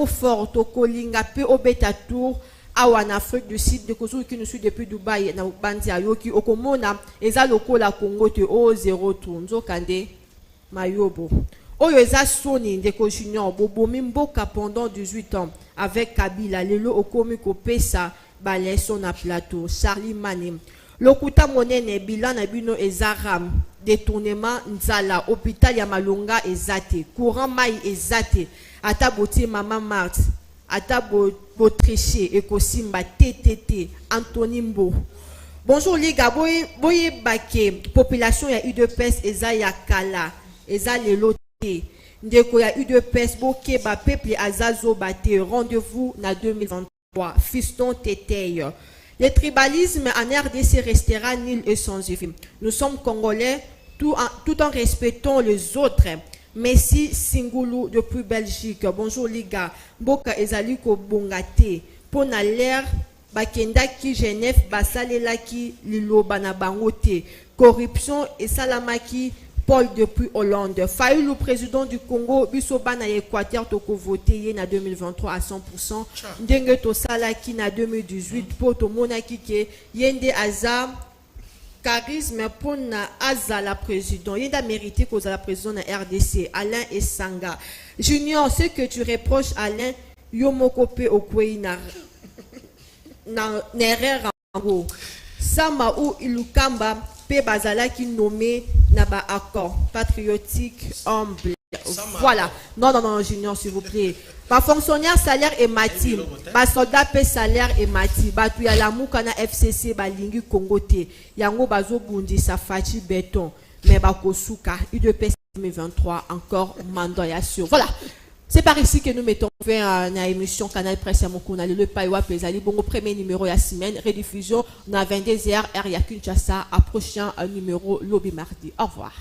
fort, Okolinga pe obeta tour, awa en Afrique du Sud, de Kozo qui nous suit depuis Dubaï, na Bandia Yoki, Okomona, Eza loko la Congo te o 0 tour, Nzo Kande, Mayobo. Oyo eza soni ndeko junior bobomi mboka pendant 18 ans avec Kabila lelo okomi kopesa baleso na plateau Charlie Manem lokuta monene bilan na bino ezaram détournement nzala hôpital ya Malonga ezate courant mai ezate ata boti mama Marthe ata botriché ekosimba TTT Anthony Mbo. Bonjour les gars boye bake population ya UDPS eza ya kala eza lelo ndeko ya UDPS boke ba peuple azazo bate rendez-vous na 2023 fiston Teteye. Le tribalisme en RDC restera nul et sans effet. Nous sommes congolais tout en respectant les autres. Merci Singulu depuis Belgique. Bonjour les gars. Boka ezali ko bongate pona l'air bakenda ki Genève basalela ki liloba na bangote. Corruption et salamaki Paul depuis Hollande. Fayoulou, président du Congo, Bisoba na Équateur, toko voté na 2023 à 100%. Ndenge to salaki na 2018, poto monaki ke yende aza charisme pour na aza la président. Yenda mérité cause la président na RDC. Alain Esanga. Junior, ce que tu reproches Alain, yomokope okwei na nerera rango. Sama ou Ilukamba. Pe bazala qui nommé naba accord patriotique humble. Voilà. Non, Junior, s'il vous plaît. Ba fonctionnaire salaire et mati. Ba soldat pe salaire et mati. Ba tu ya la mukana FCC ba lingi Congo te. Yango bazo bundi sa fachi béton. Mais ba kosuka UDPS 2023 encore mandat ya sûr. Voilà. C'est par ici que nous mettons fin à l'émission Canal Presse à Mokuna, le Paiwa Pesali, bon, premier numéro la semaine, rediffusion, on a 22h, RIA Kinshasa, à prochain numéro, lobby mardi. Au revoir.